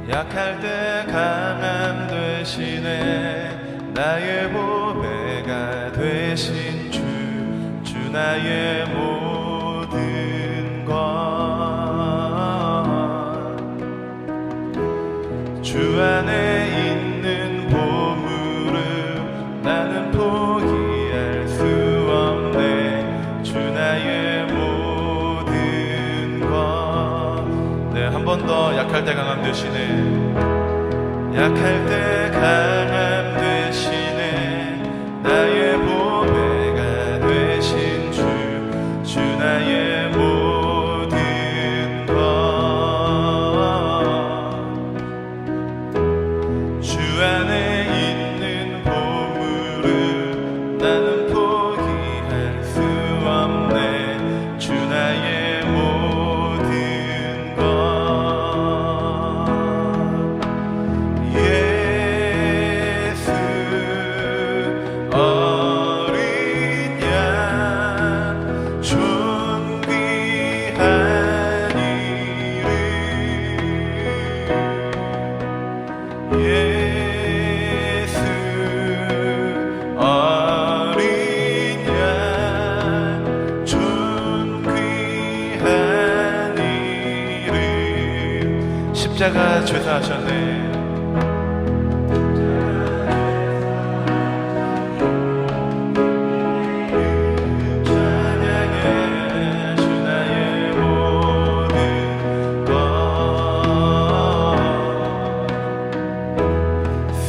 약할 때 강함 되시네. 나의 보배가 되신 주 나의 모든 것. 주 안에 있는 보물을 나는 포기할 수 없네. 주 나의 모든 것. 네, 한 번 더. 약할 때 강함 되시네. 약할 때 강함 되시네. 나의 보배가 되신 주 나의 모든 것. 주 안에 있는 보물을 나는 포기할 수 없네. 주 나의 모든 것. 예수 어린 양 존귀한 이름. 예수 어린 양 존귀한 이름. 십자가 죄사하셨네.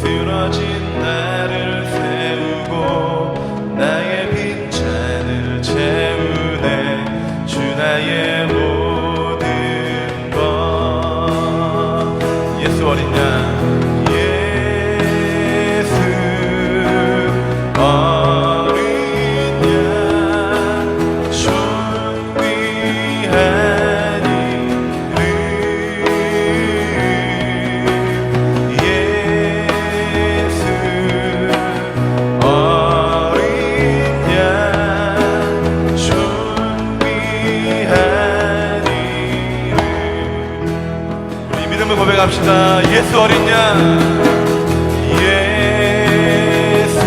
쓰러진 나를 세우고 나의 빈잔을 채우네. 주 나의 모든 것. 예수 어린 양. 예수 어린 양 존귀한 이름. 고백합시다. 예수 어린 양. 예수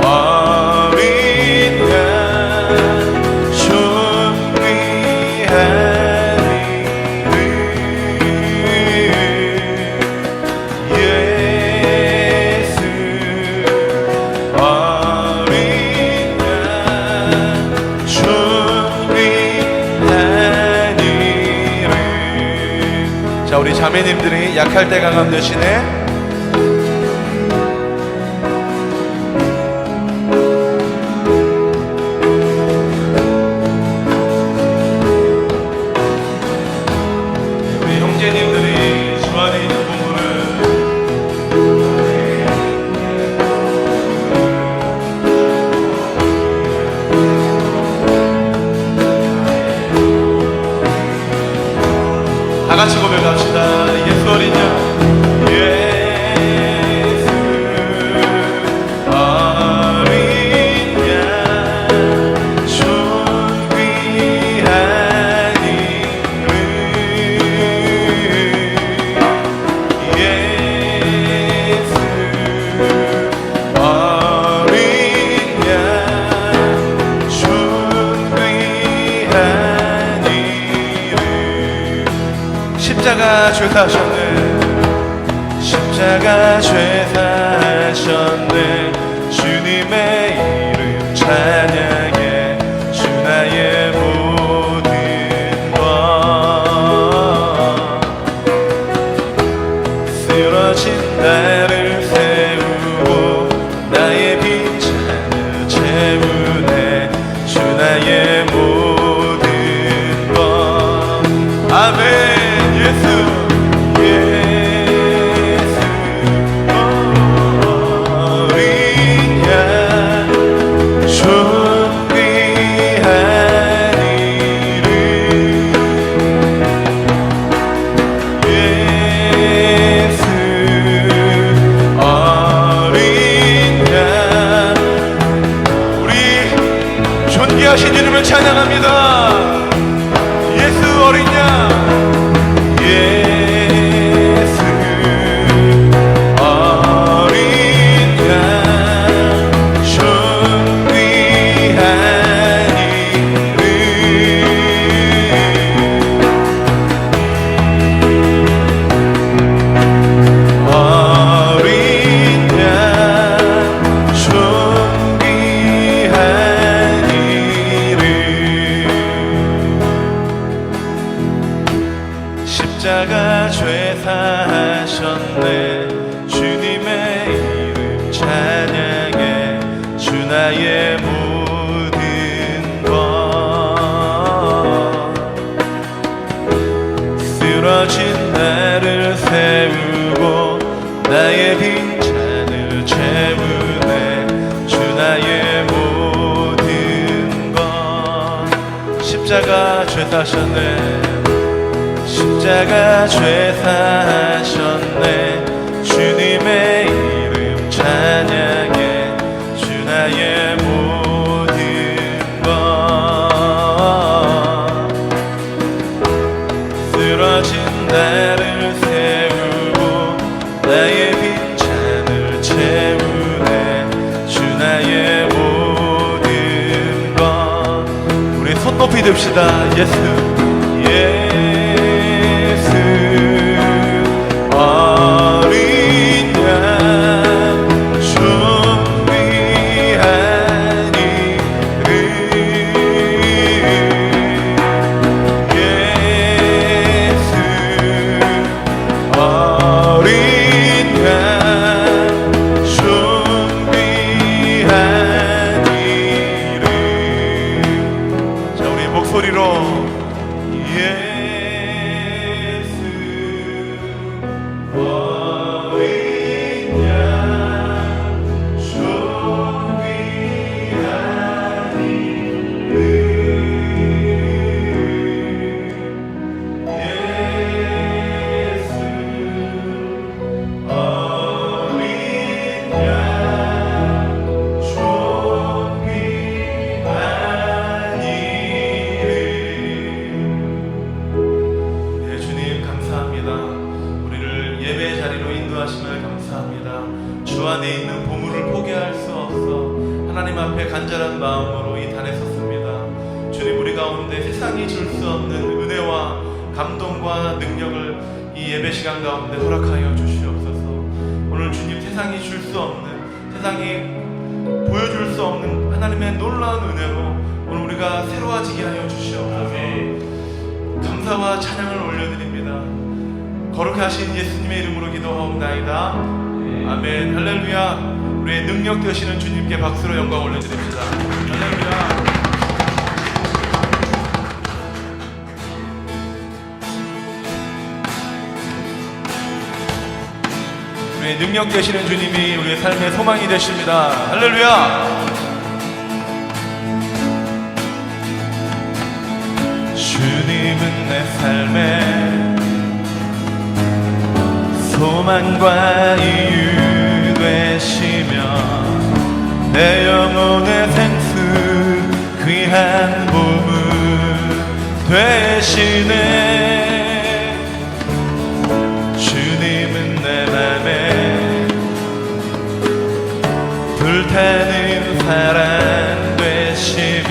어린 양 존귀한 이름. 예수 어린 양 존귀한 이름. 자, 우리 자매님들이 약할 때 강함 되시네. 우리 형제님들이 주 안에 있는 보물을 다 같이 고백합시다. 예수 어린 양. 예수 어린 양 존귀한 이름. 예수 어린 양 존귀한 이름. 십자가 죄사하셨네. 십자가 죄사하셨네. 주님의 이름 찬양해. 주 나의 모든 것. 쓰러진 나를 세우고 나의 빈잔을 채우네. 주 나의 모든 것. 아멘. 예수 어린 양 존귀한 이름. 예수 어린 양. 우리 존귀하신 이름을 찬양합니다. 예수 어린 양. 예수 십자가 죄사하셨네. 주님의 이름 찬양해. 주 나의 모든 것. 쓰러진 나를 세우고 나의 빈잔을 채우네. 주 나의 모든 것. 십자가 죄사하셨네. 십자가 죄사하셨네. 주님의 이름 찬양해. 주 나의 모든 것. 쓰러진 나를 세우고 나의 빈잔을 채우네. 주 나의 모든 것. 우리 손 높이 듭시다. 예수 어린 양 존귀한 이름. 예수 어린 양 존귀한 이름. 자, 우리 목소리로 주 안에 있는 보물을 포기할 수 없어 하나님 앞에 간절한 마음으로 이 단에 섰습니다. 주님, 우리 가운데 세상이 줄 수 없는 은혜와 감동과 능력을 이 예배 시간 가운데 허락하여 주시옵소서. 오늘 주님, 세상이 줄 수 없는, 세상이 보여줄 수 없는 하나님의 놀라운 은혜로 오늘 우리가 새로워지게 하여 주시옵소서. 감사와 찬양을 올려드립니다. 거룩하신 예수님의 이름으로 기도하옵나이다. 아멘. 할렐루야. 우리의 능력 되시는 주님께 박수로 영광 올려드립시다. 할렐루야. 우리의 능력 되시는 주님이 우리의 삶의 소망이 되십니다. 할렐루야. 주님은 내 삶의 소망과 이유 되시며 내 영혼의 생수 귀한 보물 되시네. 주님은 내 맘에 불타는 사랑 되시며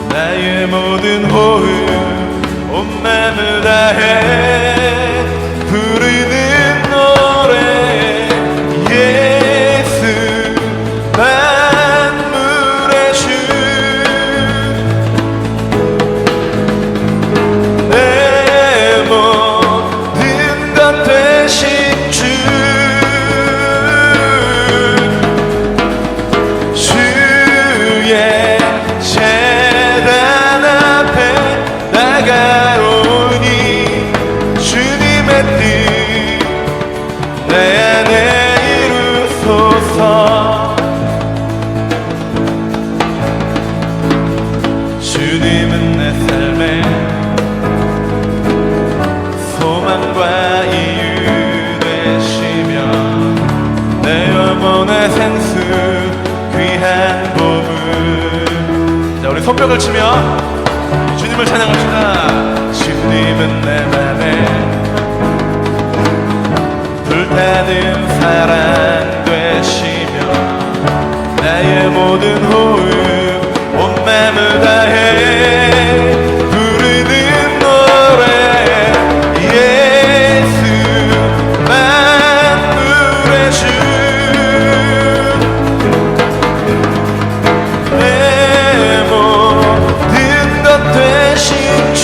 나의 모든 호흡 온 맘을 다해 부르는 노래. 예수 만물의 주 내 모든 것 되신 주 주의 제단 앞에 나가오니 주님의 뜻 내 안에 이루소서. 주님은 내 삶의 소망과 이유 되시며 내 영혼의 생수 귀한 보물. 자, 우리 손뼉을 치며 주님을 찬양합시다. 주님은 내 맘에 불타는 사랑 되시며 나의 모든 호흡 온 맘을 다해 부르는 노래. 예수 만물의 주 내 모든 것 되신 주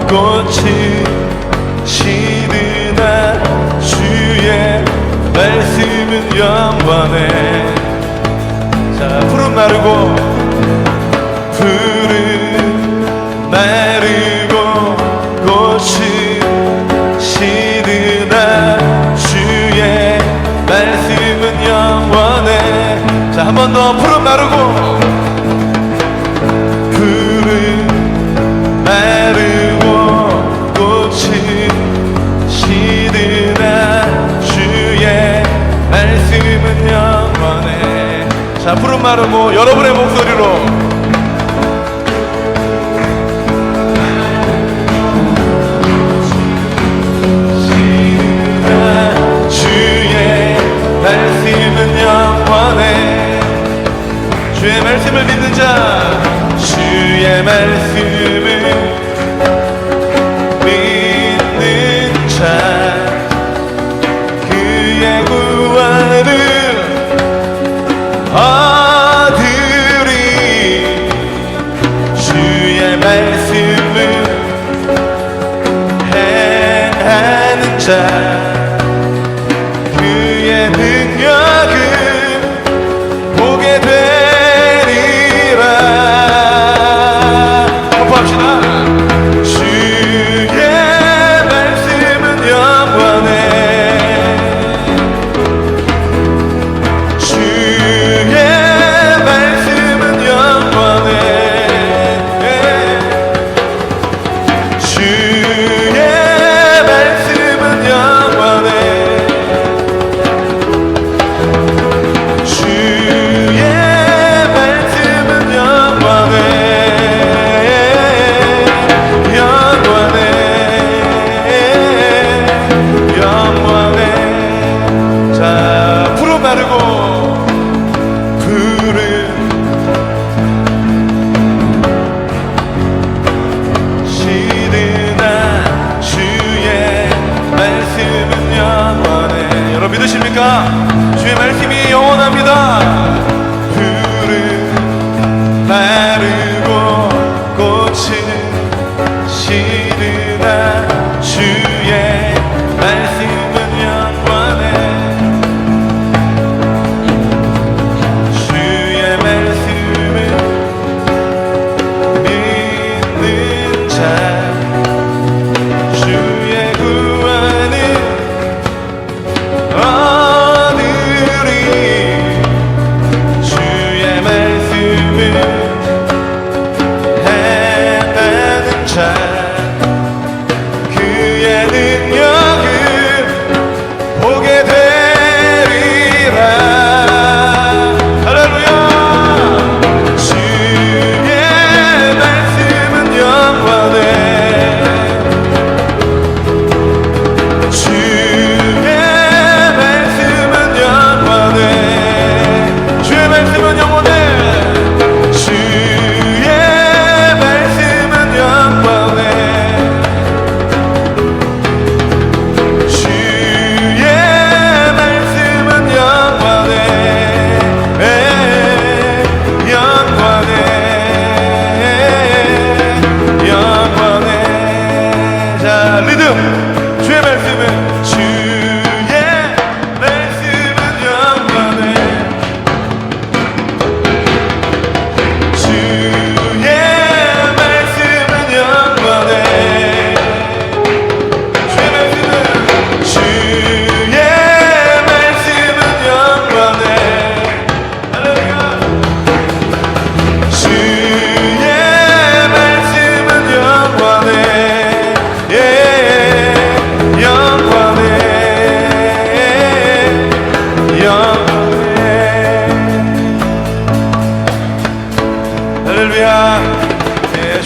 꽃이 시드나 주의 말씀은 영원해. 자, 푸른 마르고 푸른 마르고 꽃이 시드나 주의 말씀은 영원해. 자, 한 번 더. 푸른 마르고 푸른 마르고 꽃이 시드나 주의 말씀은 영원해. 자, 푸른 마르고 여러분의 목소리로 말씀은 영원해. 주의 말씀을 믿는 자, 주의 말씀을 믿는 자, 그의 구원을 얻으리. 주의 말씀을 행하는 자, 주의 말씀이 영원합니다. 푸른 마르고 꽃은 시드나 주의 말씀은 영원해. 주의 말씀을 믿는 자, 주의 구원을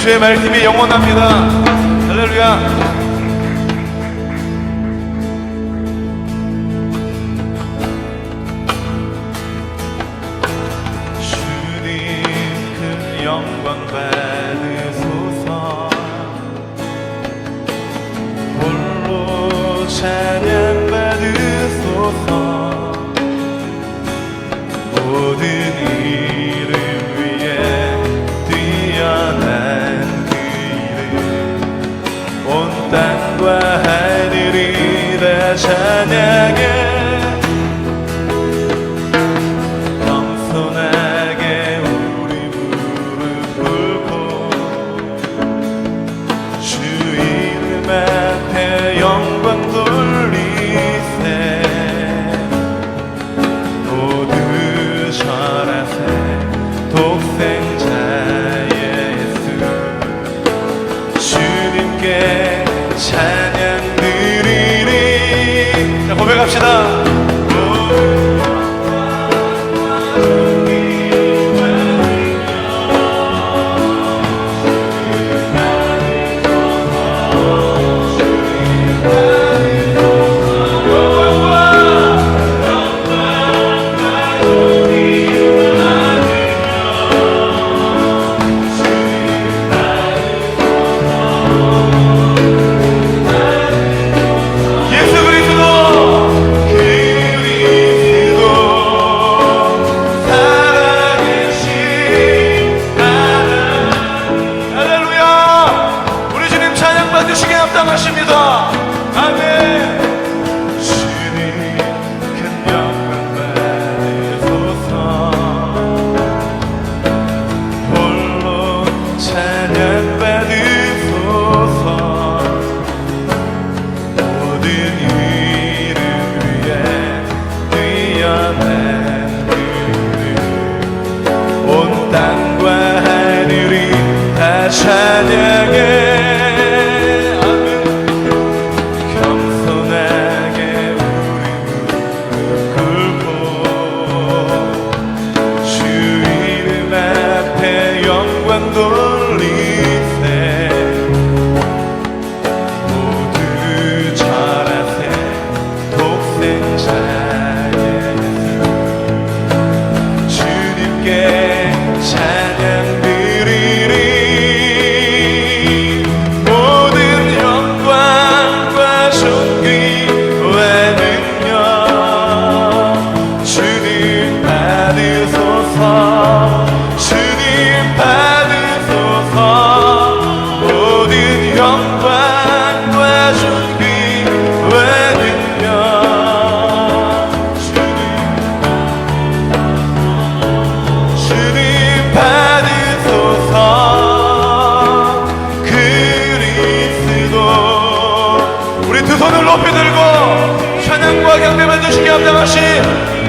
주의 말씀이 영원합니다. 할렐루야. 주님 큰 영광 받으소서. 홀로 찬양 받으소서. 모든 이름 위에 뛰어난 그 이름 온 땅과 하늘이 다 찬양해 겸손하게 우리 무릎 꿇고 주 이름 앞에 영광 돌리세 모두 절하세 독생자 찬양 드리리. 자, 고백합시다.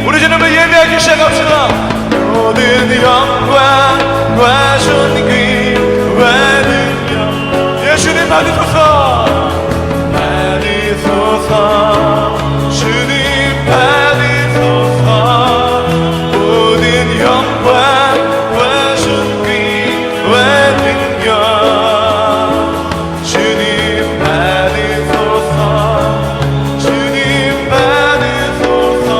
우리 주님을 예배하기 시작합시다. 모든 영광과 존귀와 능력 예수님 받으소서 받으소서 주님 받으소서 모든 영광과 존귀와 능력 주님 받으소서 주님 받으소서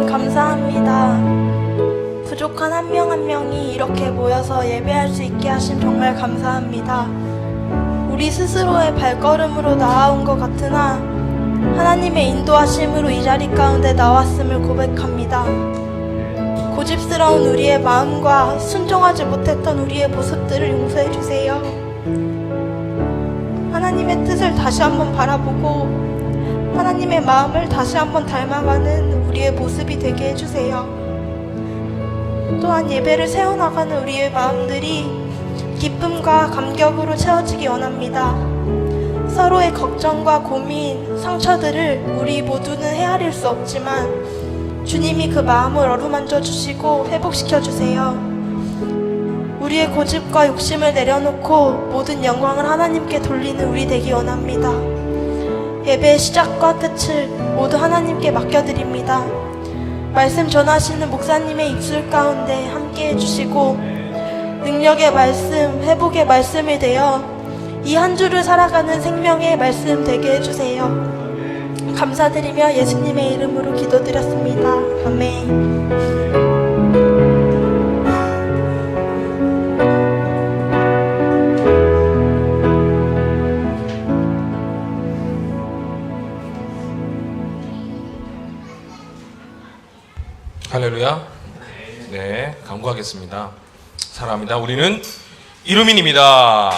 감사합니다. 부족한 한 명 한 명이 이렇게 모여서 예배할 수 있게 하신 정말 감사합니다. 우리 스스로의 발걸음으로 나아온 것 같으나 하나님의 인도하심으로 이 자리 가운데 나왔음을 고백합니다. 고집스러운 우리의 마음과 순종하지 못했던 우리의 모습들을 용서해 주세요. 하나님의 뜻을 다시 한번 바라보고 하나님의 마음을 다시 한번 닮아가는 우리의 모습이 되게 해주세요. 또한 예배를 세워나가는 우리의 마음들이 기쁨과 감격으로 채워지기 원합니다. 서로의 걱정과 고민, 상처들을 우리 모두는 헤아릴 수 없지만 주님이 그 마음을 어루만져 주시고 회복시켜 주세요. 우리의 고집과 욕심을 내려놓고 모든 영광을 하나님께 돌리는 우리 되기 원합니다. 예배의 시작과 끝을 모두 하나님께 맡겨드립니다. 말씀 전하시는 목사님의 입술 가운데 함께 해주시고 능력의 말씀, 회복의 말씀이 되어 이 한 주를 살아가는 생명의 말씀 되게 해주세요. 감사드리며 예수님의 이름으로 기도드렸습니다. 아멘. 할렐루야. 네, 간구하겠습니다. 사랑합니다. 우리는 이루민입니다.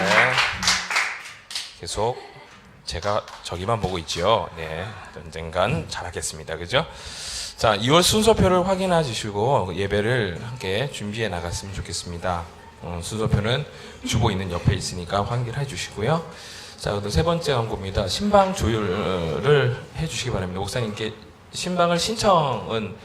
네, 계속 제가 저기만 보고 있지요. 네, 언젠간 잘하겠습니다. 그죠? 자, 2월 순서표를 확인해 주시고 예배를 함께 준비해 나갔으면 좋겠습니다. 순서표는 주보 있는 옆에 있으니까 확인해 주시고요. 자, 그럼 세 번째 광고입니다. 신방 조율을 해주시기 바랍니다. 목사님께 신방을 신청은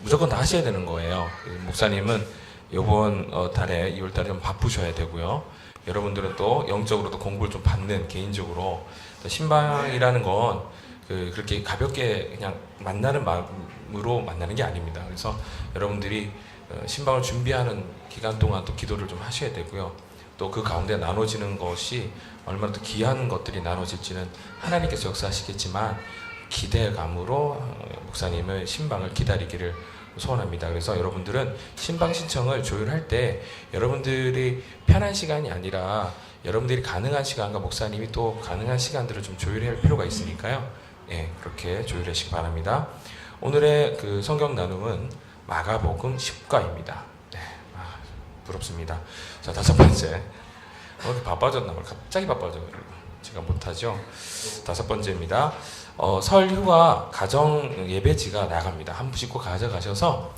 무조건 다 하셔야 되는 거예요. 목사님은 이번 달에 2월 달에 좀 바쁘셔야 되고요. 여러분들은 또 영적으로도 공부를 좀 받는 개인적으로 신방이라는 건 그렇게 가볍게 그냥 만나는 마음으로 만나는 게 아닙니다. 그래서 여러분들이 신방을 준비하는 기간 동안 또 기도를 좀 하셔야 되고요. 또 그 가운데 나눠지는 것이 얼마나 또 귀한 것들이 나눠질지는 하나님께서 역사하시겠지만 기대감으로 목사님의 신방을 기다리기를 소원합니다. 그래서 여러분들은 신방 신청을 조율할 때 여러분들이 편한 시간이 아니라 여러분들이 가능한 시간과 목사님이 또 가능한 시간들을 좀 조율할 필요가 있으니까요. 예, 그렇게 조율하시기 바랍니다. 오늘의 그 성경 나눔은 마가복음 10과입니다. 네, 부럽습니다. 자, 다섯 번째. 이렇게 바빠졌나 봐요. 갑자기 바빠져요. 제가 못하죠. 다섯 번째입니다. 설 휴가 가정 예배지가 나갑니다. 한 분씩 꼭 가져가셔서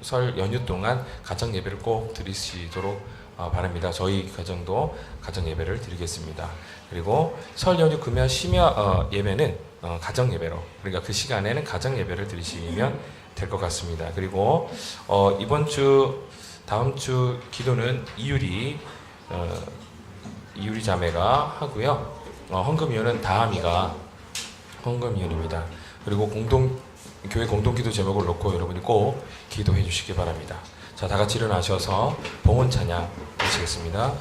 설 연휴 동안 가정 예배를 꼭 드리시도록 바랍니다. 저희 가정도 가정 예배를 드리겠습니다. 그리고 설 연휴 금요 심야 예배는 가정 예배로, 그러니까 그 시간에는 가정 예배를 드리시면 될 것 같습니다. 그리고 이번 주 다음 주 기도는 이유리 자매가 하고요. 헌금위원은 다하미가 헌금위원입니다. 그리고 교회 공동기도 제목을 놓고 여러분이 꼭 기도해 주시기 바랍니다. 자, 다 같이 일어나셔서 봉헌 찬양 드리시겠습니다.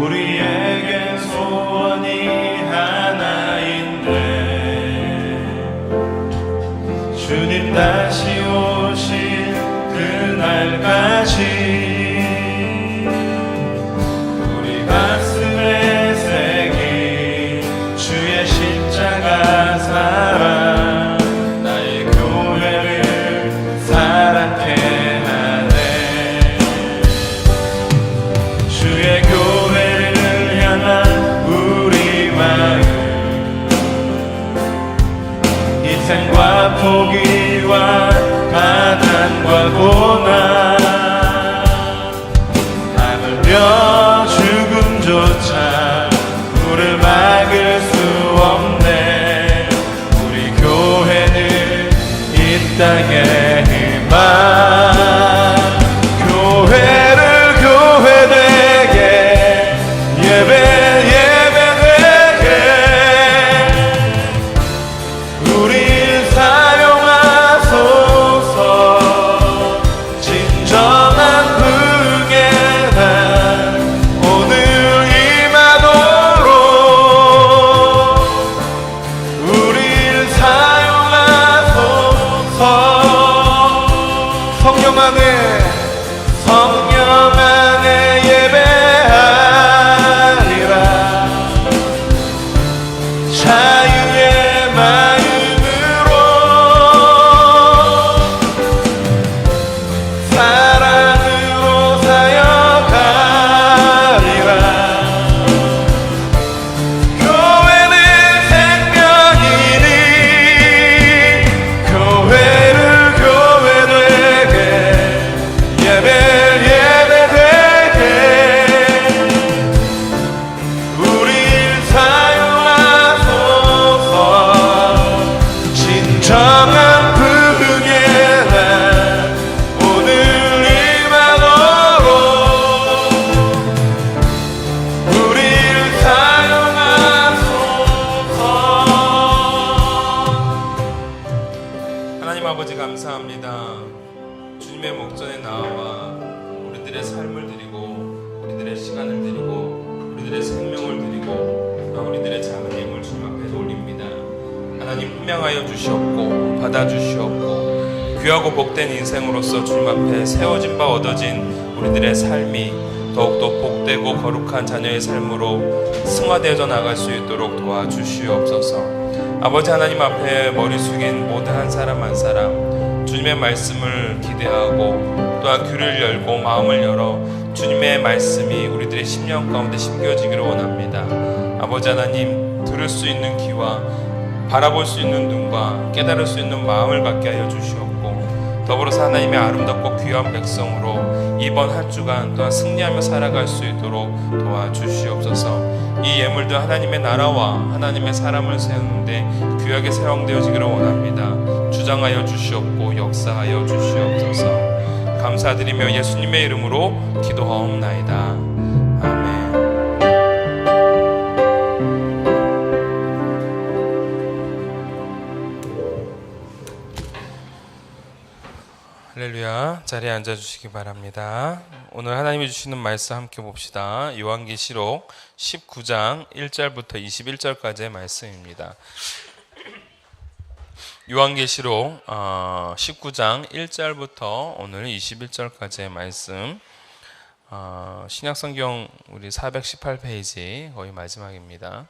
우리에겐 소원이 하나인데 주님 다시 오실 그날까지 우리 가슴 사용하여 주시옵고 받아주시옵고 귀하고 복된 인생으로서 주님 앞에 세워진 바 얻어진 우리들의 삶이 더욱더 복되고 거룩한 자녀의 삶으로 승화되어져 나갈 수 있도록 도와주시옵소서. 아버지 하나님 앞에 머리 숙인 모든 한 사람 한 사람 주님의 말씀을 기대하고 또한 귀를 열고 마음을 열어 주님의 말씀이 우리들의 심령 가운데 심겨지기를 원합니다. 아버지 하나님, 들을 수 있는 귀와 바라볼 수 있는 눈과 깨달을 수 있는 마음을 갖게 하여 주시옵고 더불어서 하나님의 아름답고 귀한 백성으로 이번 한 주간 또한 승리하며 살아갈 수 있도록 도와주시옵소서. 이 예물도 하나님의 나라와 하나님의 사람을 세우는데 귀하게 사용되어지기를 원합니다. 주장하여 주시옵고 역사하여 주시옵소서. 감사드리며 예수님의 이름으로 기도하옵나이다. 아멘. 할렐루야. 자리에 앉아주시기 바랍니다. 오늘 하나님이 주시는 말씀 함께 봅시다. 요한계시록 19장 1절부터 21절까지의 말씀입니다. 요한계시록 19장 1절부터 오늘 21절까지의 말씀, 신약성경 우리 418페이지 거의 마지막입니다.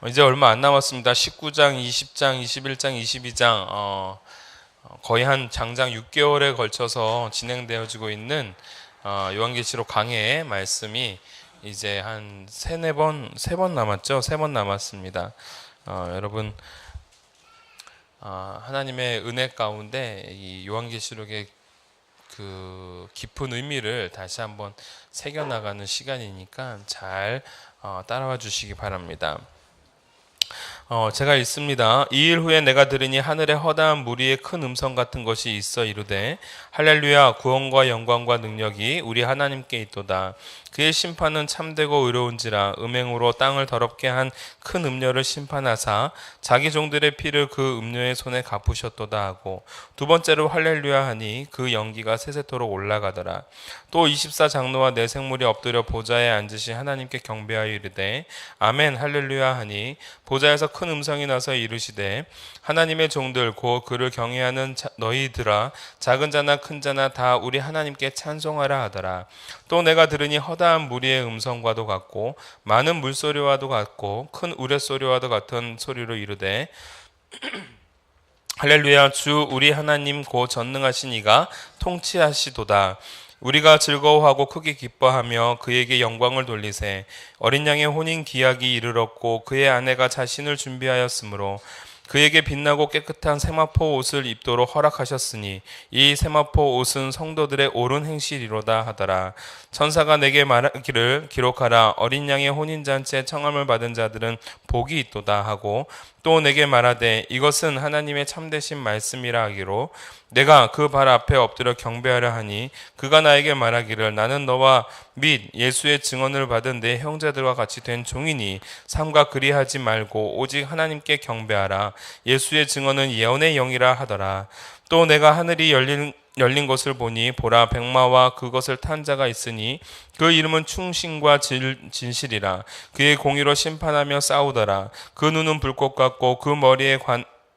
이제 얼마 안 남았습니다. 19장, 20장, 21장, 22장 거의 한 장장 6개월에 걸쳐서 진행되어지고 있는 요한계시록 강해의 말씀이 이제 한 세 번 남았죠. 3번 남았습니다. 여러분, 하나님의 은혜 가운데 이 요한계시록의 그 깊은 의미를 다시 한번 새겨나가는 시간이니까 잘 따라와 주시기 바랍니다. 제가 읽습니다. 이 일 후에 내가 들으니 하늘에 허다한 무리의 큰 음성 같은 것이 있어 이르되 할렐루야, 구원과 영광과 능력이 우리 하나님께 있도다. 그의 심판은 참되고 의로운지라. 음행으로 땅을 더럽게 한 큰 음녀를 심판하사 자기 종들의 피를 그 음녀의 손에 갚으셨도다 하고, 두 번째로 할렐루야 하니 그 연기가 세세토록 올라가더라. 또 24장로와 네 생물이 엎드려 보좌에 앉으신 하나님께 경배하여 이르되 아멘 할렐루야 하니, 보좌에서 큰 음성이 나서 이르시되 하나님의 종들 곧 그를 경외하는 너희들아, 작은 자나 큰 자나 다 우리 하나님께 찬송하라 하더라. 또 내가 들으니 허다한 무리의 음성과도 같고 많은 물소리와도 같고 큰 우레소리와도 같은 소리로 이르되 할렐루야, 주 우리 하나님 곧 전능하신 이가 통치하시도다. 우리가 즐거워하고 크게 기뻐하며 그에게 영광을 돌리세. 어린 양의 혼인 기약이 이르렀고 그의 아내가 자신을 준비하였으므로 그에게 빛나고 깨끗한 세마포 옷을 입도록 허락하셨으니 이 세마포 옷은 성도들의 옳은 행실이로다 하더라. 천사가 내게 말하기를 기록하라. 어린 양의 혼인잔치에 청함을 받은 자들은 복이 있도다 하고, 또 내게 말하되 이것은 하나님의 참되신 말씀이라 하기로 내가 그 발 앞에 엎드려 경배하려 하니, 그가 나에게 말하기를 나는 너와 및 예수의 증언을 받은 내 형제들과 같이 된 종이니 삼가 그리하지 말고 오직 하나님께 경배하라. 예수의 증언은 예언의 영이라 하더라. 또 내가 하늘이 열린 것을 보니 보라, 백마와 그것을 탄 자가 있으니 그 이름은 충신과 진실이라. 그의 공의로 심판하며 싸우더라. 그 눈은 불꽃 같고 그 머리에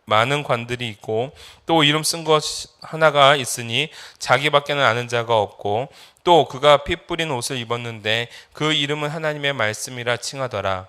많은 관들이 있고 또 이름 쓴 것 하나가 있으니 자기밖에는 아는 자가 없고, 또 그가 피 뿌린 옷을 입었는데 그 이름은 하나님의 말씀이라 칭하더라.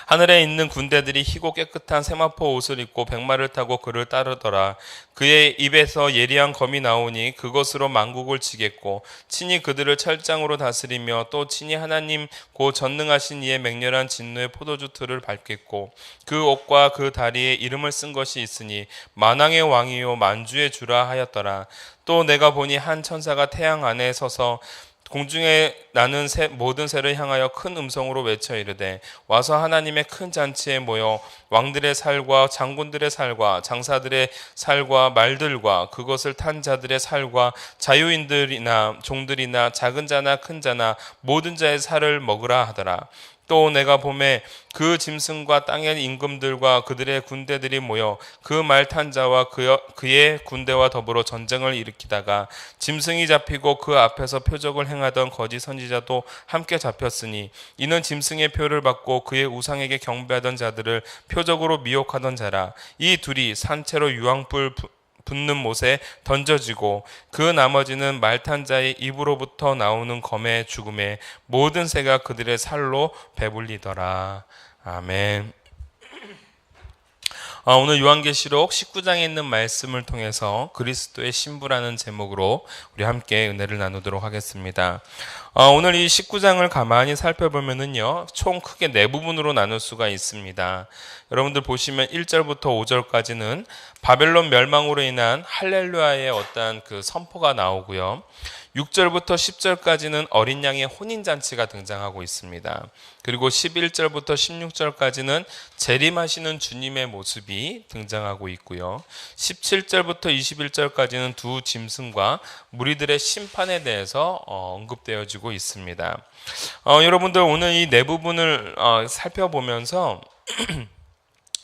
하늘에 있는 군대들이 희고 깨끗한 세마포 옷을 입고 백마를 타고 그를 따르더라. 그의 입에서 예리한 검이 나오니 그것으로 만국을 치겠고 친히 그들을 철장으로 다스리며 또 친히 하나님 곧 전능하신 이의 맹렬한 진노의 포도주 틀을 밟겠고, 그 옷과 그 다리에 이름을 쓴 것이 있으니 만왕의 왕이요 만주의 주라 하였더라. 또 내가 보니 한 천사가 태양 안에 서서 공중에 나는 모든 새를 향하여 큰 음성으로 외쳐 이르되 와서 하나님의 큰 잔치에 모여 왕들의 살과 장군들의 살과 장사들의 살과 말들과 그것을 탄 자들의 살과 자유인들이나 종들이나 작은 자나 큰 자나 모든 자의 살을 먹으라 하더라. 또 내가 보매 그 짐승과 땅의 임금들과 그들의 군대들이 모여 그 말 탄 자와 그의 군대와 더불어 전쟁을 일으키다가 짐승이 잡히고 그 앞에서 표적을 행하던 거짓 선지자도 함께 잡혔으니 이는 짐승의 표를 받고 그의 우상에게 경배하던 자들을 표적으로 미혹하던 자라. 이 둘이 산채로 유황불 붙는 못에 던져지고 그 나머지는 말탄 자의 입으로부터 나오는 검의 죽음에 모든 새가 그들의 살로 배불리더라. 아멘. 오늘 요한계시록 19장에 있는 말씀을 통해서 그리스도의 신부라는 제목으로 우리 함께 은혜를 나누도록 하겠습니다. 오늘 이 19장을 가만히 살펴보면은요, 총 크게 네 부분으로 나눌 수가 있습니다. 여러분들 보시면 1절부터 5절까지는 바벨론 멸망으로 인한 할렐루야의 어떠한 그 선포가 나오고요. 6절부터 10절까지는 어린 양의 혼인잔치가 등장하고 있습니다. 그리고 11절부터 16절까지는 재림하시는 주님의 모습이 등장하고 있고요. 17절부터 21절까지는 두 짐승과 무리들의 심판에 대해서 언급되어지고 있습니다. 여러분들 오늘 이 네 부분을 살펴보면서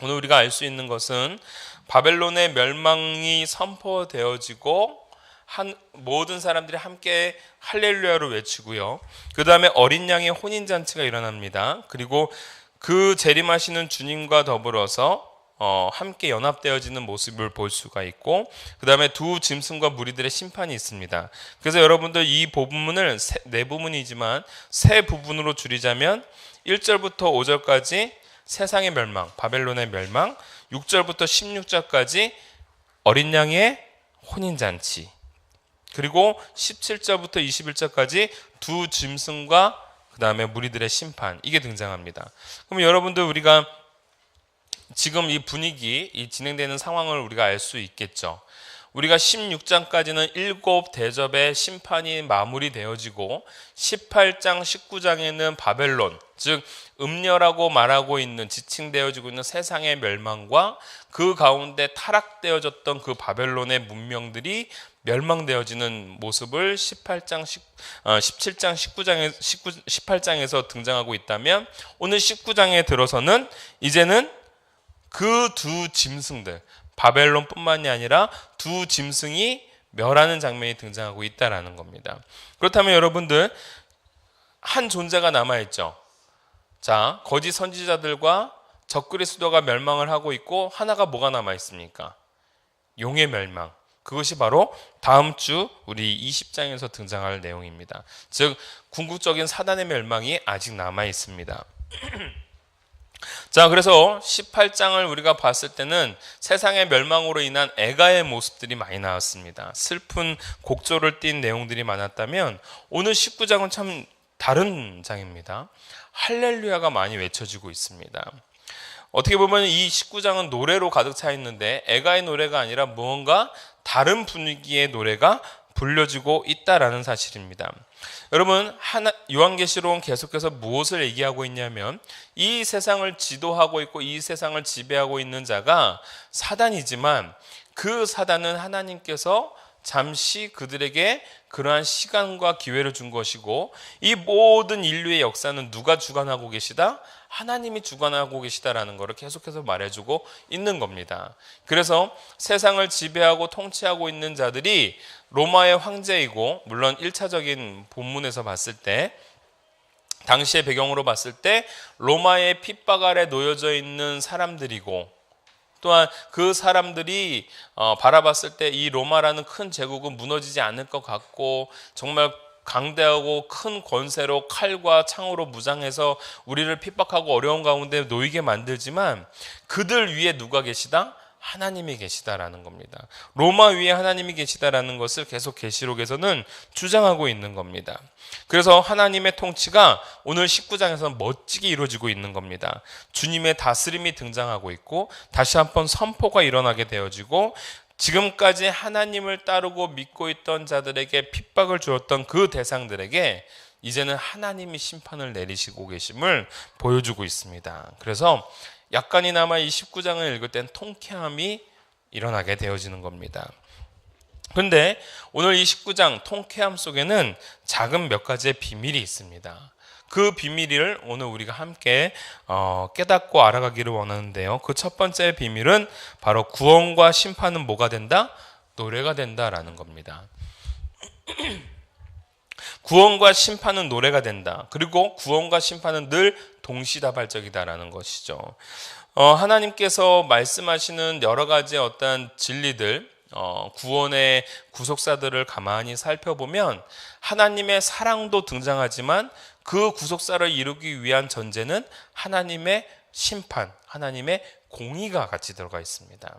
오늘 우리가 알 수 있는 것은 바벨론의 멸망이 선포되어지고 모든 사람들이 함께 할렐루야를 외치고요. 그 다음에 어린 양의 혼인잔치가 일어납니다. 그리고 그 재림하시는 주님과 더불어서 함께 연합되어지는 모습을 볼 수가 있고, 그 다음에 두 짐승과 무리들의 심판이 있습니다. 그래서 여러분들 이 부분을 네 부분이지만 세 부분으로 줄이자면 1절부터 5절까지 세상의 멸망, 바벨론의 멸망, 6절부터 16절까지 어린 양의 혼인잔치, 그리고 17절부터 21절까지 두 짐승과 그 다음에 무리들의 심판, 이게 등장합니다. 그럼 여러분들 우리가 지금 이 분위기, 이 진행되는 상황을 우리가 알 수 있겠죠. 우리가 16장까지는 7대접의 심판이 마무리되어지고 18장, 19장에는 바벨론, 즉 음녀라고 말하고 있는, 지칭되어지고 있는 세상의 멸망과 그 가운데 타락되어졌던 그 바벨론의 문명들이 멸망되어지는 모습을 17장, 18장에서 등장하고 있다면, 오늘 19장에 들어서는 이제는 그 두 짐승들, 바벨론뿐만이 아니라 두 짐승이 멸하는 장면이 등장하고 있다라는 겁니다. 그렇다면 여러분들, 한 존재가 남아있죠. 자, 거짓 선지자들과 적그리스도가 멸망을 하고 있고, 하나가 뭐가 남아있습니까? 용의 멸망. 그것이 바로 다음 주 우리 20장에서 등장할 내용입니다. 즉 궁극적인 사단의 멸망이 아직 남아 있습니다. 자, 그래서 18장을 우리가 봤을 때는 세상의 멸망으로 인한 애가의 모습들이 많이 나왔습니다. 슬픈 곡조를 띈 내용들이 많았다면, 오늘 19장은 참 다른 장입니다. 할렐루야가 많이 외쳐지고 있습니다. 어떻게 보면 이 19장은 노래로 가득 차 있는데, 애가의 노래가 아니라 무언가 다른 분위기의 노래가 불려지고 있다라는 사실입니다. 여러분, 요한계시록은 계속해서 무엇을 얘기하고 있냐면, 이 세상을 지도하고 있고 이 세상을 지배하고 있는 자가 사단이지만, 그 사단은 하나님께서 잠시 그들에게 그러한 시간과 기회를 준 것이고, 이 모든 인류의 역사는 누가 주관하고 계시다? 하나님이 주관하고 계시다라는 것을 계속해서 말해주고 있는 겁니다. 그래서 세상을 지배하고 통치하고 있는 자들이 로마의 황제이고, 물론 1차적인 본문에서 봤을 때, 당시의 배경으로 봤을 때 로마의 핍박 아래 놓여져 있는 사람들이고, 또한 그 사람들이 바라봤을 때 이 로마라는 큰 제국은 무너지지 않을 것 같고, 정말 강대하고 큰 권세로 칼과 창으로 무장해서 우리를 핍박하고 어려운 가운데 놓이게 만들지만, 그들 위에 누가 계시다? 하나님이 계시다라는 겁니다. 로마 위에 하나님이 계시다라는 것을 계속 계시록에서는 주장하고 있는 겁니다. 그래서 하나님의 통치가 오늘 19장에서는 멋지게 이루어지고 있는 겁니다. 주님의 다스림이 등장하고 있고, 다시 한번 선포가 일어나게 되어지고, 지금까지 하나님을 따르고 믿고 있던 자들에게 핍박을 주었던 그 대상들에게 이제는 하나님이 심판을 내리시고 계심을 보여주고 있습니다. 그래서 약간이나마 이 19장을 읽을 땐 통쾌함이 일어나게 되어지는 겁니다. 그런데 오늘 이 19장 통쾌함 속에는 작은 몇 가지의 비밀이 있습니다. 그 비밀을 오늘 우리가 함께 깨닫고 알아가기를 원하는데요. 그 첫 번째 비밀은 바로 구원과 심판은 뭐가 된다? 노래가 된다라는 겁니다. 구원과 심판은 노래가 된다. 그리고 구원과 심판은 늘 동시다발적이다라는 것이죠. 하나님께서 말씀하시는 여러 가지 어떤 진리들, 구원의 구속사들을 가만히 살펴보면 하나님의 사랑도 등장하지만 그 구속사를 이루기 위한 전제는 하나님의 심판, 하나님의 공의가 같이 들어가 있습니다.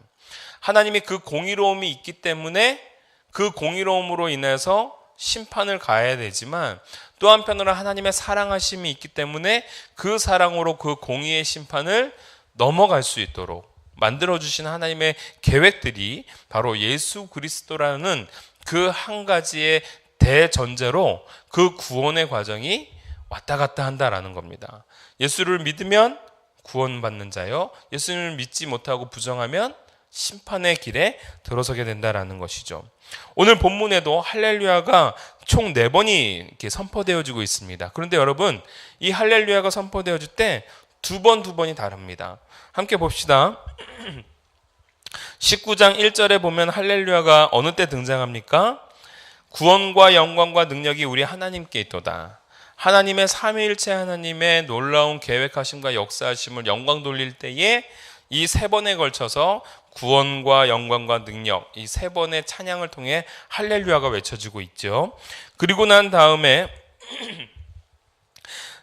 하나님이 그 공의로움이 있기 때문에 그 공의로움으로 인해서 심판을 가해야 되지만 또 한편으로 하나님의 사랑하심이 있기 때문에 그 사랑으로 그 공의의 심판을 넘어갈 수 있도록 만들어주신 하나님의 계획들이 바로 예수 그리스도라는 그 한 가지의 대전제로 그 구원의 과정이 왔다 갔다 한다라는 겁니다. 예수를 믿으면 구원받는 자요, 예수를 믿지 못하고 부정하면 심판의 길에 들어서게 된다라는 것이죠. 오늘 본문에도 할렐루야가 총 4번이 이렇게 선포되어지고 있습니다. 그런데 여러분, 이 할렐루야가 선포되어질 때 두 번이 다릅니다. 함께 봅시다. 19장 1절에 보면 할렐루야가 어느 때 등장합니까? 구원과 영광과 능력이 우리 하나님께 있도다. 하나님의 삼위일체 하나님의 놀라운 계획하심과 역사하심을 영광 돌릴 때에 이 3번에 걸쳐서 구원과 영광과 능력, 이 3번의 찬양을 통해 할렐루야가 외쳐지고 있죠. 그리고 난 다음에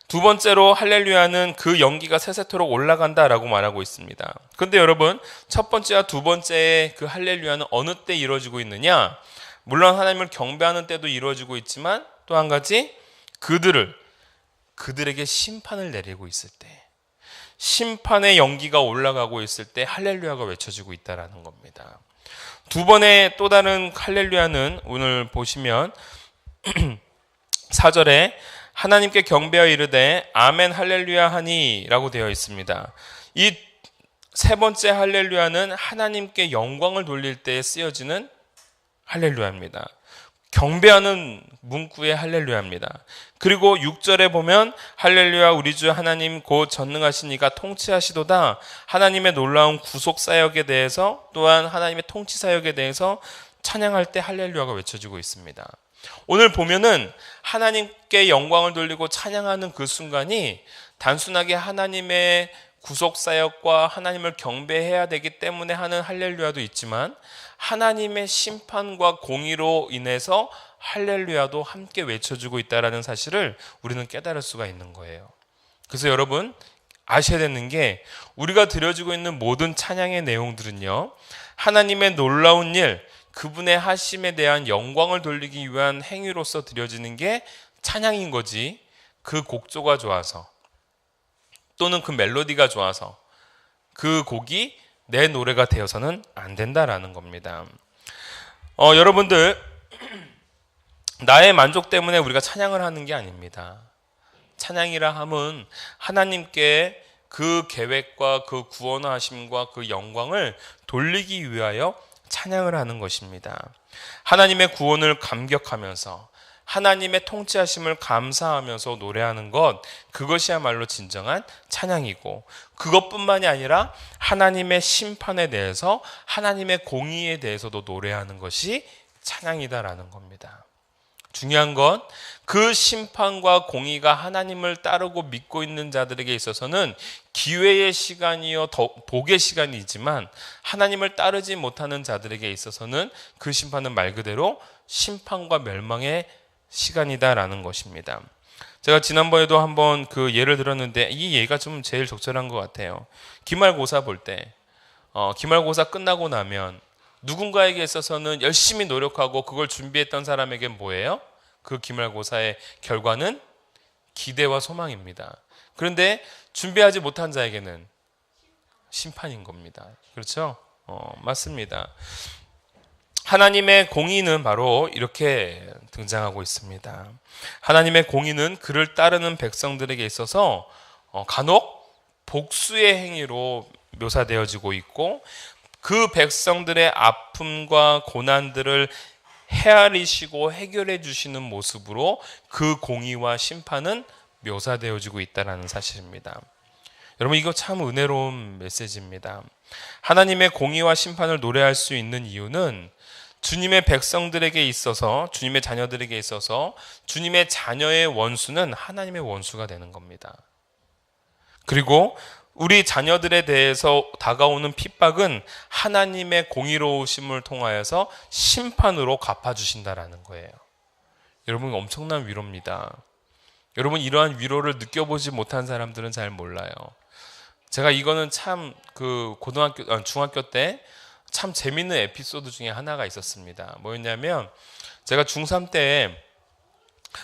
두 번째로 할렐루야는 그 연기가 세세토록 올라간다라고 말하고 있습니다. 그런데 여러분, 첫 번째와 두 번째의 그 할렐루야는 어느 때 이루어지고 있느냐? 물론 하나님을 경배하는 때도 이루어지고 있지만 또 한 가지, 그들에게 심판을 내리고 있을 때, 심판의 연기가 올라가고 있을 때 할렐루야가 외쳐지고 있다라는 겁니다. 두 번의 또 다른 할렐루야는 오늘 보시면 4절에 하나님께 경배하여 이르되 아멘 할렐루야 하니 라고 되어 있습니다. 이 세 번째 할렐루야는 하나님께 영광을 돌릴 때에 쓰여지는 할렐루야입니다. 경배하는 문구의 할렐루야입니다. 그리고 6절에 보면 할렐루야 우리 주 하나님 곧 전능하신 이가 통치하시도다. 하나님의 놀라운 구속 사역에 대해서 또한 하나님의 통치 사역에 대해서 찬양할 때 할렐루야가 외쳐지고 있습니다. 오늘 보면은 하나님께 영광을 돌리고 찬양하는 그 순간이 단순하게 하나님의 구속 사역과 하나님을 경배해야 되기 때문에 하는 할렐루야도 있지만 하나님의 심판과 공의로 인해서 할렐루야도 함께 외쳐주고 있다는 사실을 우리는 깨달을 수가 있는 거예요. 그래서 여러분 아셔야 되는 게 우리가 드려지고 있는 모든 찬양의 내용들은요, 하나님의 놀라운 일, 그분의 하심에 대한 영광을 돌리기 위한 행위로서 드려지는 게 찬양인 거지, 그 곡조가 좋아서 또는 그 멜로디가 좋아서 그 곡이 내 노래가 되어서는 안 된다라는 겁니다. 여러분들, 나의 만족 때문에 우리가 찬양을 하는 게 아닙니다. 찬양이라 함은 하나님께 그 계획과 그 구원하심과 그 영광을 돌리기 위하여 찬양을 하는 것입니다. 하나님의 구원을 감격하면서 하나님의 통치하심을 감사하면서 노래하는 것, 그것이야말로 진정한 찬양이고, 그것뿐만이 아니라 하나님의 심판에 대해서 하나님의 공의에 대해서도 노래하는 것이 찬양이다라는 겁니다. 중요한 건 그 심판과 공의가 하나님을 따르고 믿고 있는 자들에게 있어서는 기회의 시간이요 복의 시간이지만 하나님을 따르지 못하는 자들에게 있어서는 그 심판은 말 그대로 심판과 멸망의 시간이다라는 것입니다. 제가 지난번에도 한번 그 예를 들었는데 이 예가 좀 제일 적절한 것 같아요. 기말고사 볼 때 기말고사 끝나고 나면 누군가에게 있어서는 열심히 노력하고 그걸 준비했던 사람에게 뭐예요? 그 기말고사의 결과는 기대와 소망입니다. 그런데 준비하지 못한 자에게는 심판인 겁니다. 그렇죠? 맞습니다. 하나님의 공의는 바로 이렇게 등장하고 있습니다. 하나님의 공의는 그를 따르는 백성들에게 있어서 간혹 복수의 행위로 묘사되어지고 있고, 그 백성들의 아픔과 고난들을 헤아리시고 해결해 주시는 모습으로 그 공의와 심판은 묘사되어지고 있다는 사실입니다. 여러분, 이거 참 은혜로운 메시지입니다. 하나님의 공의와 심판을 노래할 수 있는 이유는 주님의 백성들에게 있어서, 주님의 자녀들에게 있어서 주님의 자녀의 원수는 하나님의 원수가 되는 겁니다. 그리고 우리 자녀들에 대해서 다가오는 핍박은 하나님의 공의로우심을 통하여서 심판으로 갚아주신다라는 거예요. 여러분, 엄청난 위로입니다. 여러분, 이러한 위로를 느껴보지 못한 사람들은 잘 몰라요. 제가 이거는 참 중학교 때 참 재밌는 에피소드 중에 하나가 있었습니다. 뭐였냐면, 제가 중3 때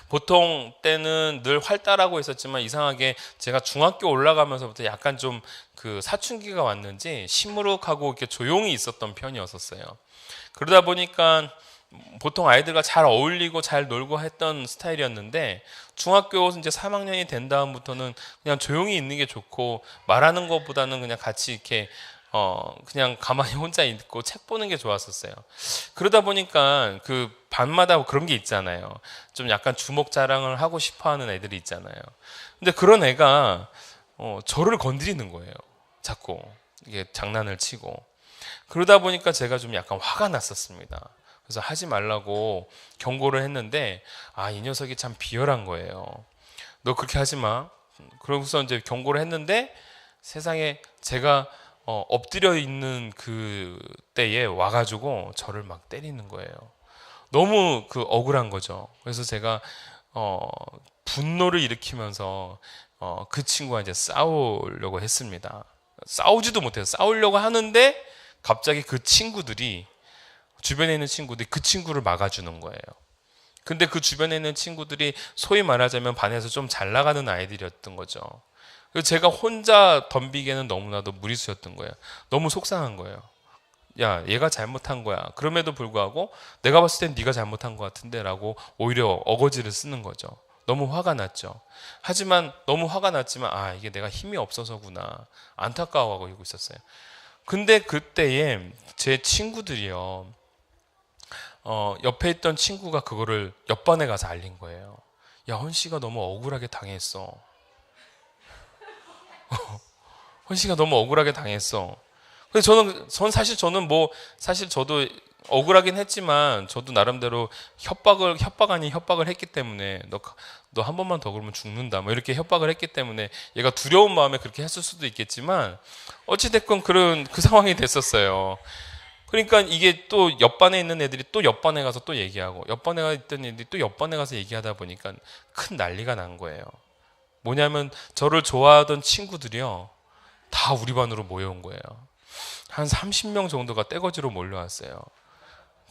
보통 때는 늘 활달하고 있었지만 이상하게 제가 중학교 올라가면서부터 약간 좀 사춘기가 왔는지 시무룩하고 이렇게 조용히 있었던 편이었었어요. 그러다 보니까 보통 아이들과 잘 어울리고 잘 놀고 했던 스타일이었는데, 중학교 이제 3학년이 된 다음부터는 그냥 조용히 있는 게 좋고 말하는 것보다는 그냥 같이 이렇게 그냥 가만히 혼자 있고 책 보는 게 좋았었어요. 그러다 보니까 반마다 그런 게 있잖아요. 좀 약간 주목 자랑을 하고 싶어 하는 애들이 있잖아요. 근데 그런 애가 저를 건드리는 거예요. 자꾸 이게 장난을 치고. 그러다 보니까 제가 좀 약간 화가 났었습니다. 그래서 하지 말라고 경고를 했는데, 이 녀석이 참 비열한 거예요. 너 그렇게 하지 마. 그러고서 이제 경고를 했는데, 세상에 제가 엎드려 있는 그 때에 와가지고 저를 막 때리는 거예요. 너무 억울한 거죠. 그래서 제가 분노를 일으키면서 그 친구와 이제 싸우려고 했습니다. 싸우지도 못해요. 싸우려고 하는데 갑자기 그 친구들이, 주변에 있는 친구들이 그 친구를 막아주는 거예요. 근데 그 주변에 있는 친구들이 소위 말하자면 반에서 좀 잘 나가는 아이들이었던 거죠. 그래서 제가 혼자 덤비기에는 너무나도 무리수였던 거예요. 너무 속상한 거예요. 야, 얘가 잘못한 거야. 그럼에도 불구하고 내가 봤을 땐 네가 잘못한 것 같은데 라고 오히려 어거지를 쓰는 거죠. 너무 화가 났죠. 하지만 너무 화가 났지만 이게 내가 힘이 없어서구나, 안타까워하고 있었어요. 근데 그때에 제 친구들이요, 옆에 있던 친구가 그거를 옆반에 가서 알린 거예요. 야, 헌씨가 너무 억울하게 당했어. 헌씨가 너무 억울하게 당했어. 그래서 저는 사실 저도 억울하긴 했지만, 저도 나름대로 협박 아닌 협박을 했기 때문에, 너 한 번만 더 그러면 죽는다, 뭐 이렇게 협박을 했기 때문에 얘가 두려운 마음에 그렇게 했을 수도 있겠지만, 어찌됐건 그 상황이 됐었어요. 그러니까 이게 또 옆반에 있는 애들이 또 옆반에 가서 또 얘기하고, 옆반에 있던 애들이 또 옆반에 가서 얘기하다 보니까 큰 난리가 난 거예요. 뭐냐면 저를 좋아하던 친구들이요, 다 우리 반으로 모여온 거예요. 한 30명 정도가 떼거지로 몰려왔어요.